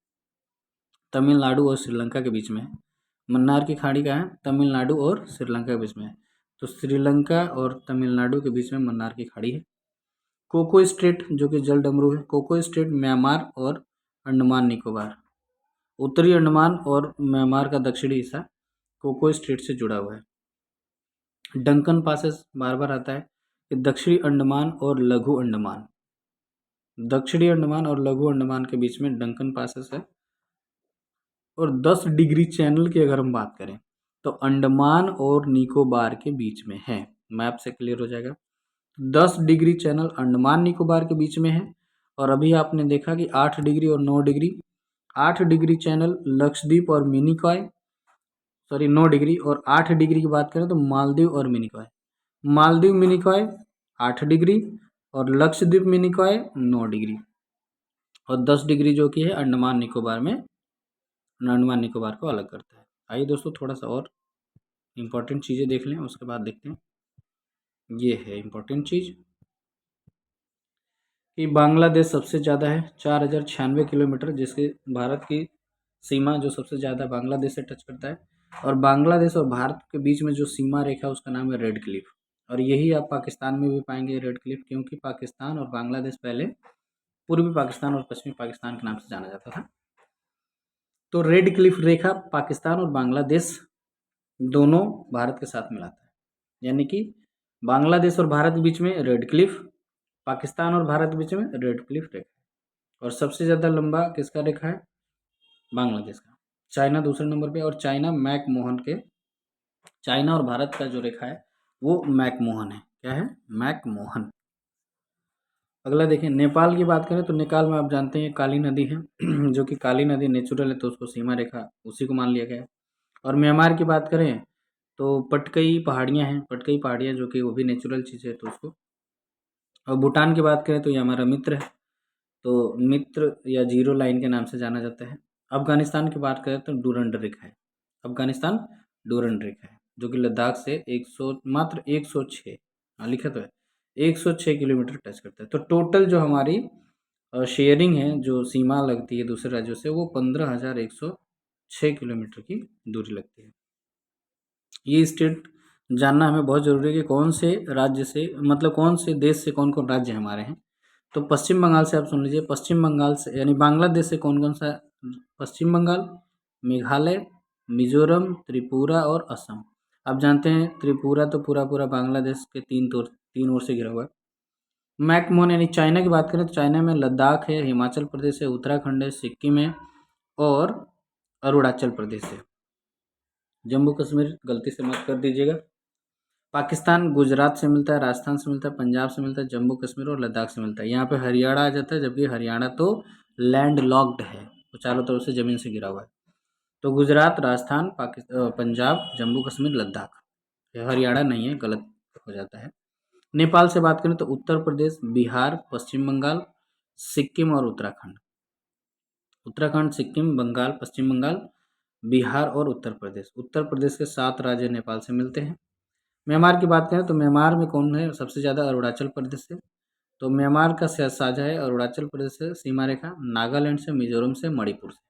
तमिलनाडु और श्रीलंका के बीच में है। मन्नार की खाड़ी का है तमिलनाडु और श्रीलंका के बीच में है। तो श्रीलंका और तमिलनाडु के बीच में मन्नार की खाड़ी है। कोको स्ट्रेट जो कि जल डमरू है, कोको स्ट्रेट म्यांमार और अंडमान निकोबार, उत्तरी अंडमान और म्यांमार का दक्षिणी हिस्सा कोको स्ट्रेट से जुड़ा हुआ है। डंकन पासेस बार बार आता है कि दक्षिणी अंडमान और लघु अंडमान, दक्षिणी अंडमान और लघु अंडमान के बीच में डंकन पासेस है। और 10 डिग्री चैनल की अगर हम बात करें तो अंडमान और निकोबार के बीच में है। मैप से क्लियर हो जाएगा। 10 डिग्री चैनल अंडमान निकोबार के बीच में है। और अभी आपने देखा कि 8 डिग्री और 9 डिग्री, 8 डिग्री चैनल लक्षद्वीप और मिनिकॉय, 9 डिग्री, और 8 डिग्री की बात करें तो मालदीव और मिनिकॉय। मालदीव मिनिकॉय 8 डिग्री और लक्षद्वीप मिनिकॉय 9 डिग्री, और 10 डिग्री जो कि है अंडमान निकोबार में, अंडमान निकोबार को अलग करता है। आइए दोस्तों थोड़ा सा और इम्पोर्टेंट चीज़ें देख लें, उसके बाद देखते हैं। ये है इम्पोर्टेंट चीज़ कि बांग्लादेश सबसे ज़्यादा है 4096 किलोमीटर, जिसके भारत की सीमा जो सबसे ज़्यादा बांग्लादेश से टच करता है। और बांग्लादेश और भारत के बीच में जो सीमा रेखा उसका नाम है रेड क्लिफ। और यही आप पाकिस्तान में भी पाएंगे रेड क्लिफ, क्योंकि पाकिस्तान और बांग्लादेश पहले पूर्वी पाकिस्तान और पश्चिमी पाकिस्तान के नाम से जाना जाता था। तो रेड क्लिफ रेखा पाकिस्तान और बांग्लादेश दोनों भारत के साथ मिलाता है, यानी कि बांग्लादेश और भारत के बीच में रेड क्लिफ, पाकिस्तान और भारत के बीच में रेड क्लिफ रेखा। और सबसे ज़्यादा लंबा किसका रेखा है? बांग्लादेश का। चाइना दूसरे नंबर पे, और चाइना मैकमोहन के, चाइना और भारत का जो रेखा है वो मैकमोहन है। क्या है? मैकमोहन। अगला देखिए, नेपाल की बात करें तो नेपाल में आप जानते हैं काली नदी है जो कि काली नदी नेचुरल है, तो उसको सीमा रेखा उसी को मान लिया गया है। और म्यांमार की बात करें तो पटकई पहाड़ियाँ हैं, पटकई पहाड़ियाँ जो कि वो भी नेचुरल चीज़ है, तो उसको। और भूटान की बात करें तो ये हमारा मित्र है, तो मित्र या जीरो लाइन के नाम से जाना जाता है। अफगानिस्तान की बात करें तो डूरंड रेखा है, अफगानिस्तान डूरंड रेखा है, जो कि लद्दाख से 100 मात्र 106, हाँ लिखा तो है, 106 किलोमीटर टच करता है। तो टोटल जो हमारी शेयरिंग है, जो सीमा लगती है दूसरे राज्यों से, वो 15,106 किलोमीटर की दूरी लगती है। ये स्टेट जानना हमें बहुत ज़रूरी है कि कौन से राज्य से, मतलब कौन से देश से कौन कौन राज्य हमारे हैं। तो पश्चिम बंगाल से आप सुन लीजिए, पश्चिम बंगाल से यानी बांग्लादेश से कौन कौन सा? पश्चिम बंगाल, मेघालय, मिजोरम, त्रिपुरा और असम। आप जानते हैं त्रिपुरा तो पूरा पूरा बांग्लादेश के तीन ओर से घिरा हुआ है। मैकमोहन यानी चाइना की बात करें तो चाइना में लद्दाख है, हिमाचल प्रदेश है, उत्तराखंड है, सिक्किम है और अरुणाचल प्रदेश है। जम्मू कश्मीर गलती से मत कर दीजिएगा। पाकिस्तान गुजरात से मिलता है, राजस्थान से मिलता है, पंजाब से मिलता है, जम्मू कश्मीर और लद्दाख से मिलता है। यहाँ पे हरियाणा आ जाता है, जबकि हरियाणा तो लैंड लॉक्ड है, तो चारों तरफ से ज़मीन से घिरा हुआ है। तो गुजरात, राजस्थान, पंजाब, जम्मू कश्मीर, लद्दाख, ये हरियाणा नहीं है, गलत हो जाता है। नेपाल से बात करें तो उत्तर प्रदेश, बिहार, पश्चिम बंगाल, सिक्किम और उत्तराखंड। उत्तराखंड, सिक्किम, बंगाल, पश्चिम बंगाल, बिहार और उत्तर प्रदेश। उत्तर प्रदेश के 7 राज्य नेपाल से मिलते हैं। म्यांमार की बात करें तो म्यांमार में कौन है सबसे ज़्यादा? अरुणाचल प्रदेश से। तो म्यांमार का साझा है अरुणाचल प्रदेश से सीमा रेखा, नागालैंड से, मिजोरम से, मणिपुर से।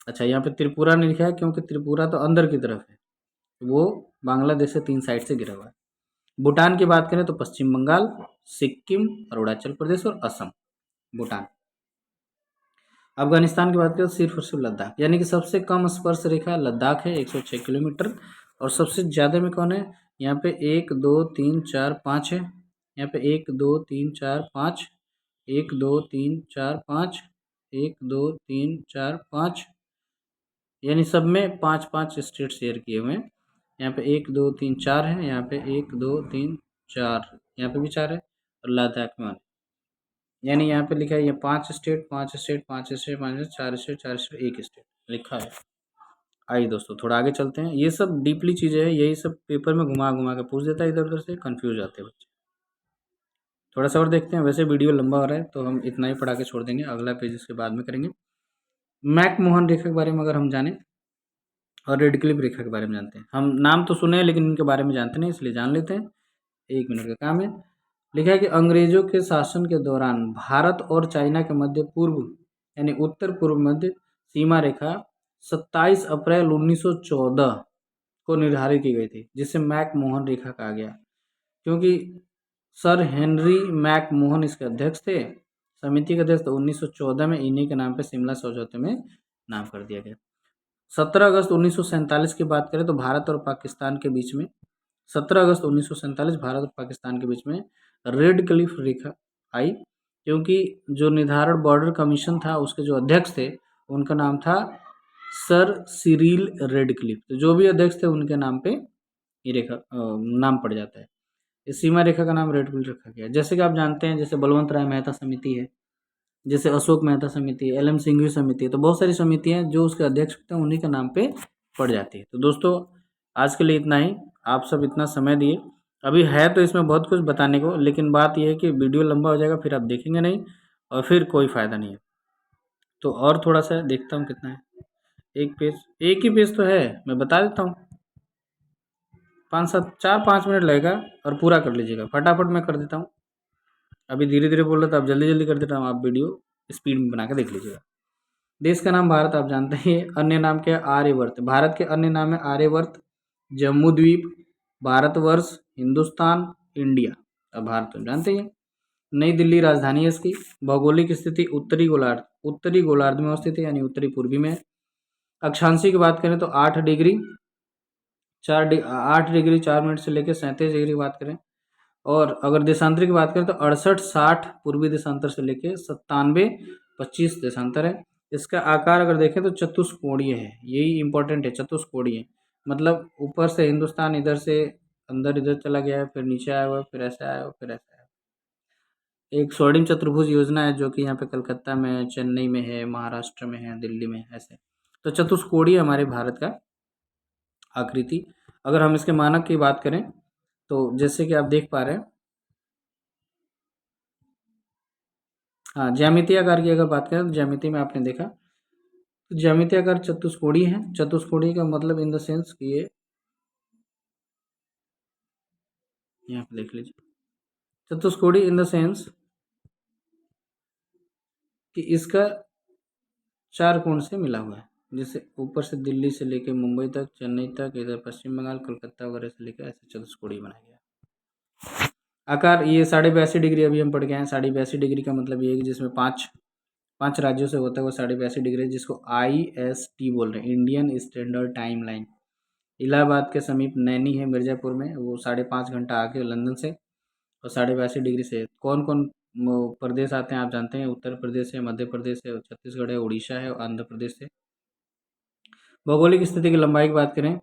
अच्छा, यहाँ पे त्रिपुरा नहीं लिखा है क्योंकि त्रिपुरा तो अंदर की तरफ है, वो बांग्लादेश से 3 साइड से घिरा हुआ है। भूटान की बात करें तो पश्चिम बंगाल, सिक्किम, अरुणाचल प्रदेश और असम, भूटान। अफगानिस्तान की बात करें तो सिर्फ और सिर्फ लद्दाख, यानी कि सबसे कम स्पर्श रेखा लद्दाख है 106 किलोमीटर। और सबसे ज़्यादा में कौन है? यहाँ पे 1 2 3 4 5 है, यहाँ पे 1 2 3 4 5, 1 2 3 4 5, 1 2 3 4 5, यानी सब में 5-5 स्टेट शेयर किए हुए हैं। यहाँ पे 1 2 3 4 है, यहाँ पे 1 2 3 4, यहाँ पे भी 4 है, और लद्दाख में 1। यानी यहाँ पे लिखा है ये 5 state 5 state 5 state 5 state 4 state 4 state 1 state लिखा है। आइए दोस्तों थोड़ा आगे चलते हैं। ये सब डीपली चीज़ें हैं, यही सब पेपर में घुमा घुमा के पूछ देता है, इधर उधर से कंफ्यूज जाते हैं बच्चे। थोड़ा सा और देखते हैं, वैसे वीडियो लंबा हो रहा है तो हम इतना ही पढ़ा के छोड़ देंगे, अगला पेज इसके बाद में करेंगे। मैकमोहन रेखा के बारे में अगर हम जानें और रेड क्लिफ रेखा के बारे में जानते हैं, हम नाम तो सुने हैं लेकिन इनके बारे में जानते नहीं, इसलिए जान लेते हैं। 1 मिनट का काम है। लिखा है कि अंग्रेजों के शासन के दौरान भारत और चाइना के मध्य पूर्व यानी उत्तर पूर्व मध्य सीमा रेखा 27 अप्रैल 1914 को निर्धारित की गई थी, जिसे मैकमोहन रेखा कहा गया, क्योंकि सर हेनरी मैकमोहन इसके अध्यक्ष थे, समिति के अध्यक्ष। तो 1914 में इन्हीं के नाम पे शिमला समझौते में नाम कर दिया गया। 17 अगस्त 1947 की बात करें तो भारत और पाकिस्तान के बीच में 17 अगस्त 1947 भारत और पाकिस्तान के बीच में रेड क्लिफ रेखा आई, क्योंकि जो निर्धारण बॉर्डर कमीशन था उसके जो अध्यक्ष थे उनका नाम था सर सिरिल रेड क्लिफ। तो जो भी अध्यक्ष थे उनके नाम पे ये रेखा नाम पड़ जाता है। इस सीमा रेखा का नाम रेड क्लिफ रखा गया। जैसे कि आप जानते हैं, जैसे बलवंत राय मेहता समिति है, जैसे अशोक मेहता समिति है, LM सिंघवी समिति है, तो बहुत सारी समितियाँ जो उसके अध्यक्ष होते हैं उन्हीं के नाम पे पड़ जाती है। तो दोस्तों आज के लिए इतना ही। आप सब इतना समय दिए, अभी है तो इसमें बहुत कुछ बताने को, लेकिन बात यह है कि वीडियो लंबा हो जाएगा, फिर आप देखेंगे नहीं और फिर कोई फ़ायदा नहीं है। तो और थोड़ा सा देखता हूँ कितना है, एक ही पेज तो है, मैं बता देता हूँ। 4-5 मिनट लगेगा और पूरा कर लीजिएगा, फटाफट मैं कर देता हूँ। अभी धीरे धीरे बोल रहा था, अब जल्दी जल्दी कर देता हूँ, आप वीडियो स्पीड में बना के देख लीजिएगा। देश का नाम भारत आप जानते हैं, अन्य नाम क्या है? आर्यवर्त। भारत के अन्य नाम है आर्यवर्त, जम्मू द्वीप, भारतवर्ष, हिंदुस्तान, इंडिया। अब भारत तो जानते ही हैं। नई दिल्ली राजधानी है इसकी। भौगोलिक स्थिति उत्तरी गोलार्ध में अवस्थित है, यानी उत्तरी पूर्वी में है। अक्षांशी की बात करें तो 8 डिग्री 4 मिनट से लेकर 37 डिग्री की बात करें। और अगर देशांतर की बात करें तो 68-60 पूर्वी देशांतर से लेकर 97-25 देशांतर है। इसका आकार अगर देखें तो चतुष्कोणीय है, यही इंपॉर्टेंट है, चतुष्कोणीय मतलब ऊपर से हिंदुस्तान इधर से अंदर इधर चला गया है, फिर नीचे आया हुआ है, फिर ऐसे आया हुआ, फिर ऐसे आया। एक स्वर्णिम चतुर्भुज योजना है जो कि यहाँ पे कलकत्ता में है, चेन्नई में है, महाराष्ट्र में है, दिल्ली में है, ऐसे। तो चतुष्कोणीय हमारे भारत का आकृति। अगर हम इसके मानक की बात करें तो जैसे कि आप देख पा रहे हैं, हाँ, ज्यामितीय आकार की अगर बात करें तो ज्यामिति में आपने देखा तो ज्यामितीय आकार चतुष्कोणीय है। चतुष्कोणीय का मतलब इन द सेंस कि ये यहाँ पे देख लीजिए, चतुष्कोणीय इन द सेंस कि इसका 4 कोण से मिला हुआ है। जैसे ऊपर से दिल्ली से लेकर मुंबई तक, चेन्नई तक, इधर पश्चिम बंगाल, कलकत्ता वगैरह से लेकर ऐसे चतुष्कोणीय बनाया गया आकार। ये 82.5 डिग्री अभी हम पढ़ गए हैं। 82.5 डिग्री का मतलब ये है कि जिसमें पांच राज्यों से होता है वो 82.5 डिग्री, जिसको IST बोल रहे हैं, Indian standard time line. Allahabad के समीप नैनी है मिर्जापुर में, वो 5.5 घंटा आगे लंदन से, और 82.5 डिग्री से कौन कौन प्रदेश आते हैं आप जानते हैं, उत्तर प्रदेश है, मध्य प्रदेश है, छत्तीसगढ़ है, उड़ीसा है और आंध्र प्रदेश से। भौगोलिक स्थिति की लंबाई की बात करें,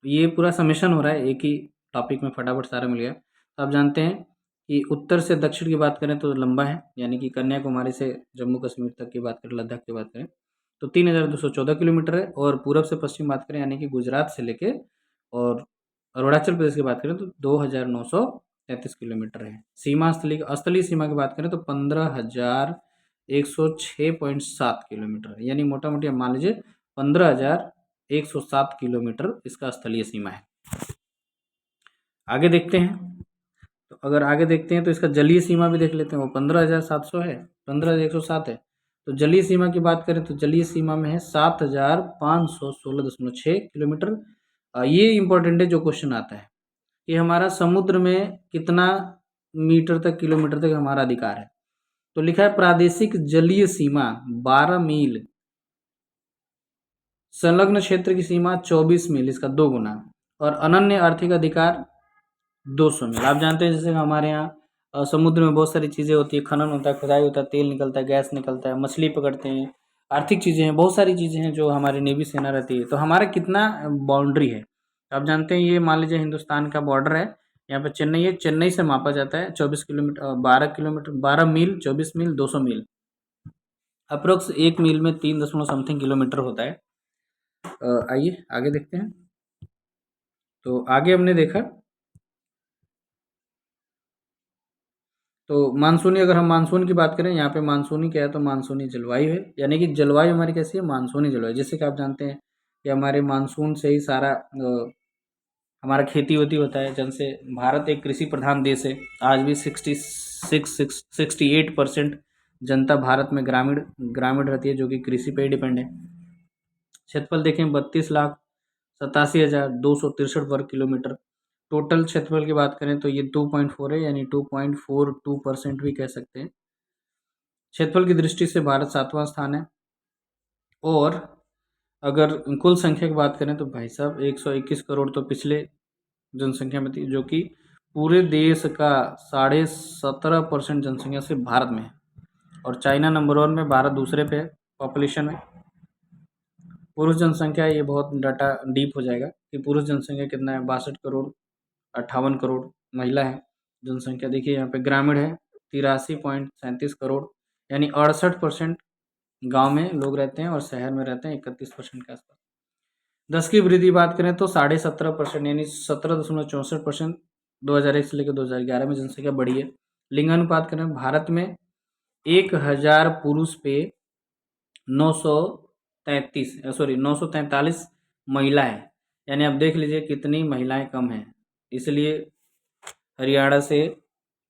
ये पूरा समेशन हो रहा है, एक ही टॉपिक में फटाफट सारा मिल गया। तो आप जानते हैं कि उत्तर से दक्षिण की बात करें तो लंबा है, यानी कि कन्याकुमारी से जम्मू कश्मीर तक की बात करें, लद्दाख की बात करें तो 3214 किलोमीटर है। और पूरब से पश्चिम बात करें यानी कि गुजरात से लेके और अरुणाचल प्रदेश की बात करें तो 2933 किलोमीटर है। सीमा स्थलीय सीमा की बात करें तो 15,106.7 किलोमीटर है, यानी मोटा मोटी मान लीजिए 15,107 किलोमीटर इसका स्थलीय सीमा है। आगे देखते हैं, तो अगर आगे देखते हैं तो इसका जलीय सीमा भी देख लेते हैं, वो 15,700 है, 15,107 है। तो जलीय सीमा की बात करें तो जलीय सीमा में है 7,516.6 किलोमीटर। ये इंपॉर्टेंट है जो क्वेश्चन आता है कि हमारा समुद्र में कितना मीटर तक, किलोमीटर तक हमारा अधिकार है। तो लिखा है प्रादेशिक जलीय सीमा 12 मील, संलग्न क्षेत्र की सीमा 24 मील, इसका 2 गुना, और अनन्य आर्थिक अधिकार 200 मील। आप जानते हैं जैसे हमारे यहाँ समुद्र में बहुत सारी चीज़ें होती है, खनन होता है, खुदाई होता है, तेल निकलता है, गैस निकलता है, मछली पकड़ते हैं, आर्थिक चीज़ें हैं, बहुत सारी चीज़ें हैं जो हमारी नेवी सेना रहती है। तो हमारा कितना बाउंड्री है, आप जानते हैं ये मान लीजिए हिंदुस्तान का बॉर्डर है, यहाँ पे चेन्नई है, चेन्नई से मापा जाता है 24 किलोमीटर, 12 किलोमीटर, 12 मील, 24 मील, 200 मील, अप्रोक्स 1 मील में 3 दशमलव समथिंग किलोमीटर होता है। आइए आगे देखते हैं। तो आगे हमने देखा तो मानसूनी, अगर हम मानसून की बात करें, यहाँ पे मानसूनी क्या है तो मानसूनी जलवायु है, यानी कि जलवायु हमारी कैसी है, मानसूनी जलवायु। जैसे कि आप जानते हैं कि हमारे मानसून से ही सारा हमारा खेती वेती होता है, जन से भारत एक कृषि प्रधान देश है। आज भी 68% जनता भारत में ग्रामीण ग्रामीण रहती है, जो कि कृषि पे ही डिपेंड है। क्षेत्रफल देखें 32,87,263 वर्ग किलोमीटर। टोटल क्षेत्रफल की बात करें तो ये 2.4 है, यानी 2.42% भी कह सकते हैं। क्षेत्रफल की दृष्टि से भारत 7वां स्थान है। और अगर कुल संख्या की बात करें तो भाई साहब 121 करोड़ तो पिछले जनसंख्या में थी, जो कि पूरे देश का 17.5% जनसंख्या सिर्फ भारत में है। और चाइना नंबर 1 में, भारत दूसरे पे है पॉपुलेशन में। पुरुष जनसंख्या, ये बहुत डाटा डीप हो जाएगा कि पुरुष जनसंख्या कितना है, 62 करोड़, 58 करोड़ महिला है। जनसंख्या देखिए यहाँ पे ग्रामीण है 83.37 करोड़, यानी 68% गाँव में लोग रहते हैं और शहर में रहते हैं 31% के आसपास। 10 की वृद्धि बात करें तो 17.5%, यानी 17.64%। 2001 से लेकर 2011 में जनसंख्या बढ़ी है। लिंगानुपात करें भारत में 1000 पुरुष पे 943 महिला है, यानी आप देख लीजिए कितनी महिलाएं कम हैं। इसलिए हरियाणा से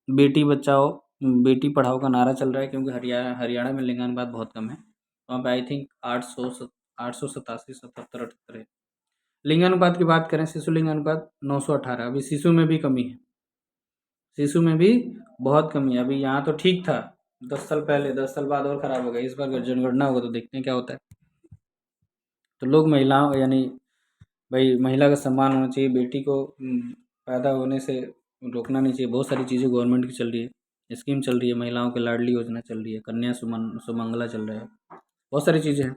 बेटी बचाओ बेटी पढ़ाओ का नारा चल रहा है, क्योंकि हरियाणा में लिंगानुपात बहुत कम है। वहाँ पे आई थिंक 887, 77, 78 है। लिंगानुपात की बात करें, शिशु लिंगानुपात 918, अभी शिशु में भी कमी है। शिशु में भी बहुत कमी है। अभी यहाँ तो ठीक था 10 साल पहले, 10 साल बाद और खराब हो गया। इस बार अगर जनगणना होगा तो देखते हैं क्या होता है। तो लोग महिलाओं यानी भाई महिला का सम्मान होना चाहिए, बेटी को पैदा होने से रोकना नहीं चाहिए। बहुत सारी चीज़ें गवर्नमेंट की चल रही है, स्कीम चल रही है, महिलाओं की लाडली योजना चल रही है, कन्या सुमंगला चल रहा है, बहुत सारी चीज़ें हैं।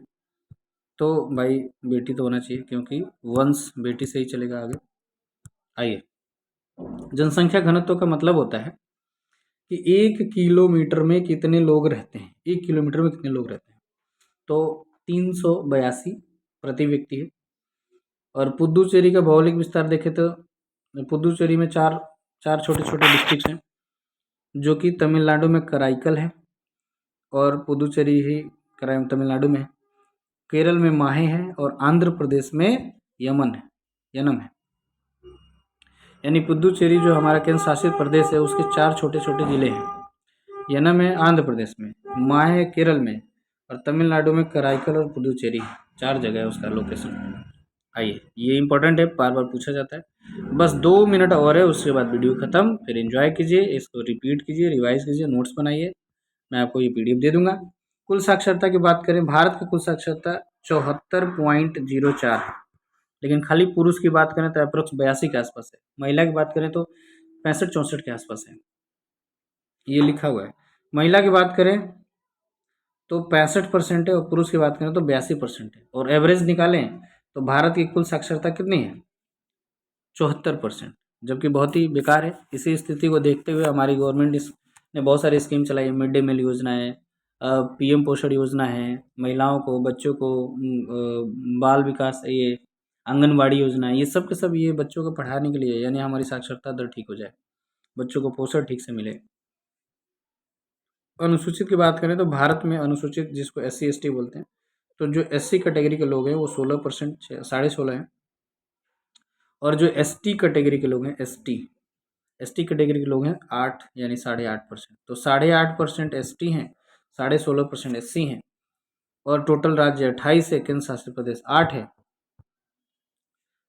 तो भाई बेटी तो होना चाहिए, क्योंकि वंश बेटी से ही चलेगा आगे। आइए, जनसंख्या घनत्व का मतलब होता है कि 1 किलोमीटर में कितने लोग रहते हैं, 1 किलोमीटर में कितने लोग रहते हैं। तो 382 प्रति व्यक्ति है। और पुदुचेरी का भौगोलिक विस्तार देखें तो पुदुचेरी में चार चार छोटे छोटे डिस्ट्रिक्ट हैं, जो कि तमिलनाडु में कराईकल है, और पुदुचेरी ही तमिलनाडु में है, केरल में माहे है, और आंध्र प्रदेश में यनम है। यानी पुदुचेरी जो हमारा केंद्र शासित प्रदेश है, उसके 4 छोटे छोटे जिले हैं। यनम है आंध्र प्रदेश में, माहे केरल में, और तमिलनाडु में कराईकल और पुदुचेरी। 4 जगह है उसका लोकेशन। आइए, ये इंपॉर्टेंट है, बार बार पूछा जाता है। बस 2 मिनट और है, उसके बाद वीडियो खत्म। फिर एंजॉय कीजिए, इसको रिपीट कीजिए, रिवाइज कीजिए, नोट्स बनाइए। मैं आपको ये पीडीएफ दे दूंगा। कुल साक्षरता की बात करें, भारत की कुल साक्षरता 74.04 है, लेकिन खाली पुरुष की बात करें तो अप्रोक्स 82 के आसपास है। महिला की बात करें तो 65-64 के आसपास है, ये लिखा हुआ है। महिला की बात करें तो 65% है, और पुरुष की बात करें तो 82% है। और एवरेज निकालें तो भारत की कुल साक्षरता कितनी है? 74%, जबकि बहुत ही बेकार है। इसी स्थिति को देखते हुए हमारी गवर्नमेंट ने बहुत सारी स्कीम चलाई। मिड डे मील योजना है, पीएम पोषण योजना है, महिलाओं को, बच्चों को बाल विकास, ये आंगनबाड़ी योजना है। ये सब के सब ये बच्चों को पढ़ाने के लिए, यानी हमारी साक्षरता दर ठीक हो जाए, बच्चों को पोषण ठीक से मिले। अनुसूचित की बात करें तो भारत में अनुसूचित, जिसको SC ST बोलते हैं, तो जो SC कैटेगरी के लोग हैं वो 16%, 16.5 हैं। और जो ST कैटेगरी के लोग हैं, ST कैटेगरी के लोग हैं 8, यानी 8.5%। तो 8.5% ST हैं, 16.5% SC हैं, और टोटल राज्य 28 है, केंद्र शासित प्रदेश 8 है।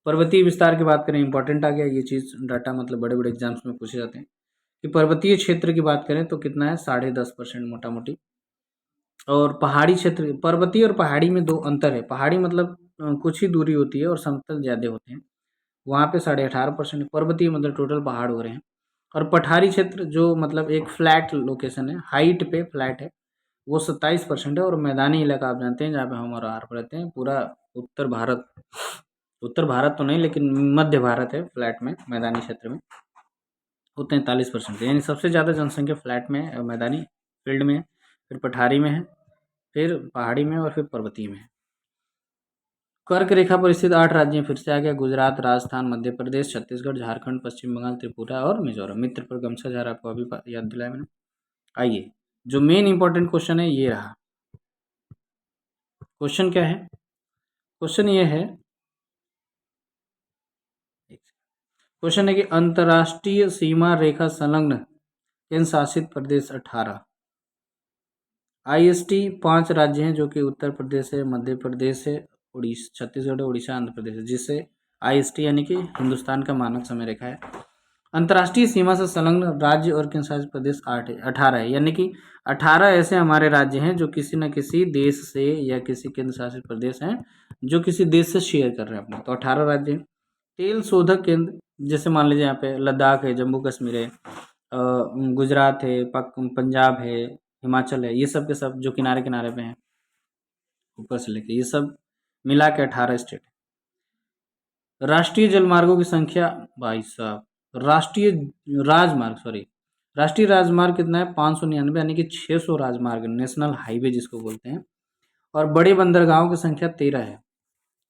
पर्वतीय विस्तार की बात करें, इंपॉर्टेंट आ गया ये चीज़, डाटा मतलब बड़े बड़े एग्जाम्स में पूछे जाते हैं कि पर्वतीय क्षेत्र की बात करें तो कितना है, 10.5% मोटा मोटी। और पहाड़ी क्षेत्र, पर्वतीय और पहाड़ी में 2 अंतर है। पहाड़ी मतलब कुछ ही दूरी होती है, और समतल ज़्यादा होते हैं, वहाँ पे 18.5%। पर्वतीय मतलब टोटल पहाड़ हो रहे हैं। और पठारी क्षेत्र जो मतलब एक फ्लैट लोकेशन है, हाइट पे फ्लैट है, वो 27% है। और मैदानी इलाका आप जानते हैं, जहाँ पे हम और आप रहते हैं, पूरा उत्तर भारत, उत्तर भारत तो नहीं लेकिन मध्य भारत है फ्लैट में, मैदानी क्षेत्र में, वो 43% है। यानी सबसे ज़्यादा जनसंख्या फ्लैट में, मैदानी फील्ड में है, फिर पठारी में है, फिर पहाड़ी में, और फिर पर्वतीय में है। कर्क रेखा पर स्थित 8 राज्य फिर से आ गया, गुजरात, राजस्थान, मध्य प्रदेश, छत्तीसगढ़, झारखंड, पश्चिम बंगाल, त्रिपुरा और मिजोरम। मित्र पर गमछा जा रहा, आपको अभी याद दिलाया मैंने। आइए, जो मेन इंपॉर्टेंट क्वेश्चन है ये रहा। क्वेश्चन क्या है? क्वेश्चन ये है, क्वेश्चन है कि अंतर्राष्ट्रीय सीमा रेखा संलग्न केंद्र शासित प्रदेश 18। IST 5 राज्य हैं, जो कि उत्तर प्रदेश है, मध्य प्रदेश है, उड़ीसा, छत्तीसगढ़, उड़ीसा, आंध्र प्रदेश है, जिससे IST यानी कि हिंदुस्तान का मानक समय रेखा है। अंतर्राष्ट्रीय सीमा से संलग्न राज्य और केंद्र शासित प्रदेश 18 है, यानी कि 18 ऐसे हमारे राज्य हैं जो किसी न किसी देश से, या किसी केंद्र शासित प्रदेश हैं जो किसी देश से शेयर कर रहे हैं अपना। तो 18 राज्य हैं। तेल शोधक केंद्र, जैसे मान लीजिए यहाँ पे लद्दाख है, जम्मू कश्मीर है, गुजरात है, पंजाब है, हिमाचल है, ये सब के सब जो किनारे किनारे पे हैं, ऊपर से लेके ये सब मिला के 18 स्टेट है। राष्ट्रीय जलमार्गों की संख्या, भाई साहब, राष्ट्रीय राजमार्ग, सॉरी, राष्ट्रीय राजमार्ग कितना है? 599, यानी कि 600 राजमार्ग, नेशनल हाईवे जिसको बोलते हैं। और बड़े बंदरगाहों की संख्या 13 है।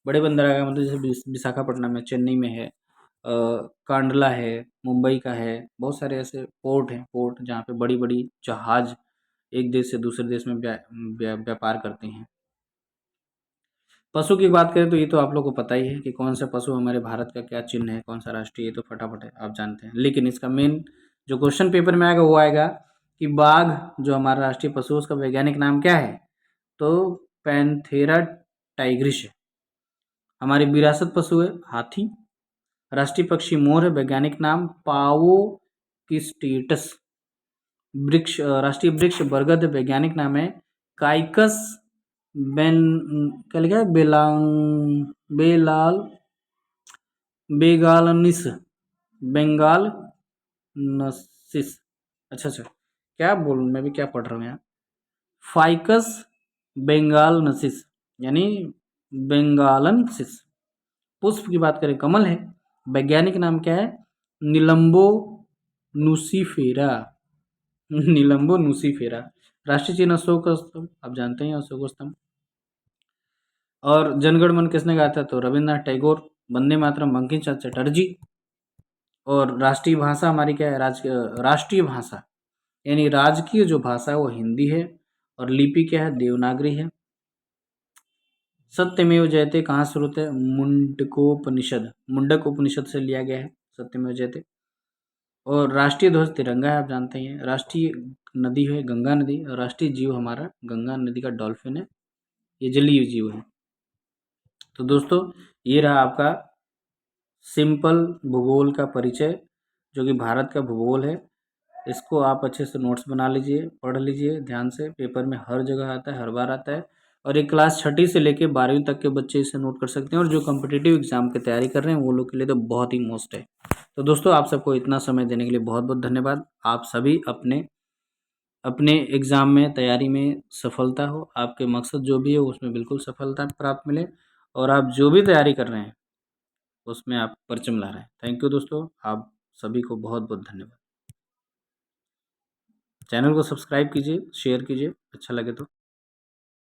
बड़े बंदरगाह मतलब जैसे विशाखापट्टनम में, चेन्नई में है, कांडला है, मुंबई का है, बहुत सारे ऐसे पोर्ट हैं, पोर्ट जहाँ पे बड़ी बड़ी जहाज एक देश से दूसरे देश में व्यापार करते हैं। पशु की बात करें तो ये तो आप लोग को पता ही है कि कौन सा पशु हमारे भारत का क्या चिन्ह है, कौन सा राष्ट्रीय, ये तो फटाफट है, आप जानते हैं। लेकिन इसका मेन जो क्वेश्चन पेपर में आएगा वो आएगा कि बाघ जो हमारा राष्ट्रीय पशु है, उसका वैज्ञानिक नाम क्या है? तो पैंथेरा टाइग्रिस है। हमारी विरासत पशु है हाथी। राष्ट्रीय पक्षी मोर है, वैज्ञानिक नाम पाओ स्टेटस। वृक्ष, राष्ट्रीय वृक्ष बरगद, वैज्ञानिक नाम है काइकस बेन, क्या लिखा है, बेलाल बेगालनिस, बंगाल नसिस। अच्छा, क्या बोलूँ, मैं भी क्या पढ़ रहा हूँ यहाँ। फाइकस बंगाल नसिस यानी बेंगालनसिस। पुष्प की बात करें कमल है। वैज्ञानिक नाम क्या है, निलंबो नुसिफेरा, निलंबो नुसिफेरा। राष्ट्रीय चिन्ह अशोक स्तंभ, आप जानते हैं अशोक स्तंभ। और जनगण मन किसने गाया था, तो रविन्द्रनाथ टैगोर। वंदे मातरम बंकिम चंद्र चटर्जी। और राष्ट्रीय भाषा हमारी क्या है, राष्ट्रीय भाषा यानी राजकीय जो भाषा है वो हिंदी है। और लिपि क्या है, देवनागरी है। सत्यमेव जयते कहाँ से होता है, मुंडकोपनिषद, मुंडक उपनिषद से लिया गया है सत्यमेव जयते। और राष्ट्रीय ध्वज तिरंगा है, आप जानते ही हैं। राष्ट्रीय नदी है गंगा नदी। और राष्ट्रीय जीव हमारा गंगा नदी का डॉल्फिन है, ये जलीय जीव है। तो दोस्तों ये रहा आपका सिंपल भूगोल का परिचय, जो कि भारत का भूगोल है। इसको आप अच्छे से नोट्स बना लीजिए, पढ़ लीजिए ध्यान से, पेपर में हर जगह आता है, हर बार आता है। और ये क्लास 6ठी से लेके 12वीं तक के बच्चे इसे नोट कर सकते हैं। और जो कॉम्पिटिटिव एग्जाम की तैयारी कर रहे हैं वो लोग के लिए तो बहुत ही मस्त है। तो दोस्तों आप सबको इतना समय देने के लिए बहुत बहुत धन्यवाद। आप सभी अपने अपने एग्ज़ाम में, तैयारी में सफलता हो, आपके मकसद जो भी है उसमें बिल्कुल सफलता प्राप्त मिले। और आप जो भी तैयारी कर रहे हैं उसमें आप परचम ला रहे हैं। थैंक यू दोस्तों, आप सभी को बहुत बहुत धन्यवाद। चैनल को सब्सक्राइब कीजिए, शेयर कीजिए, अच्छा लगे तो।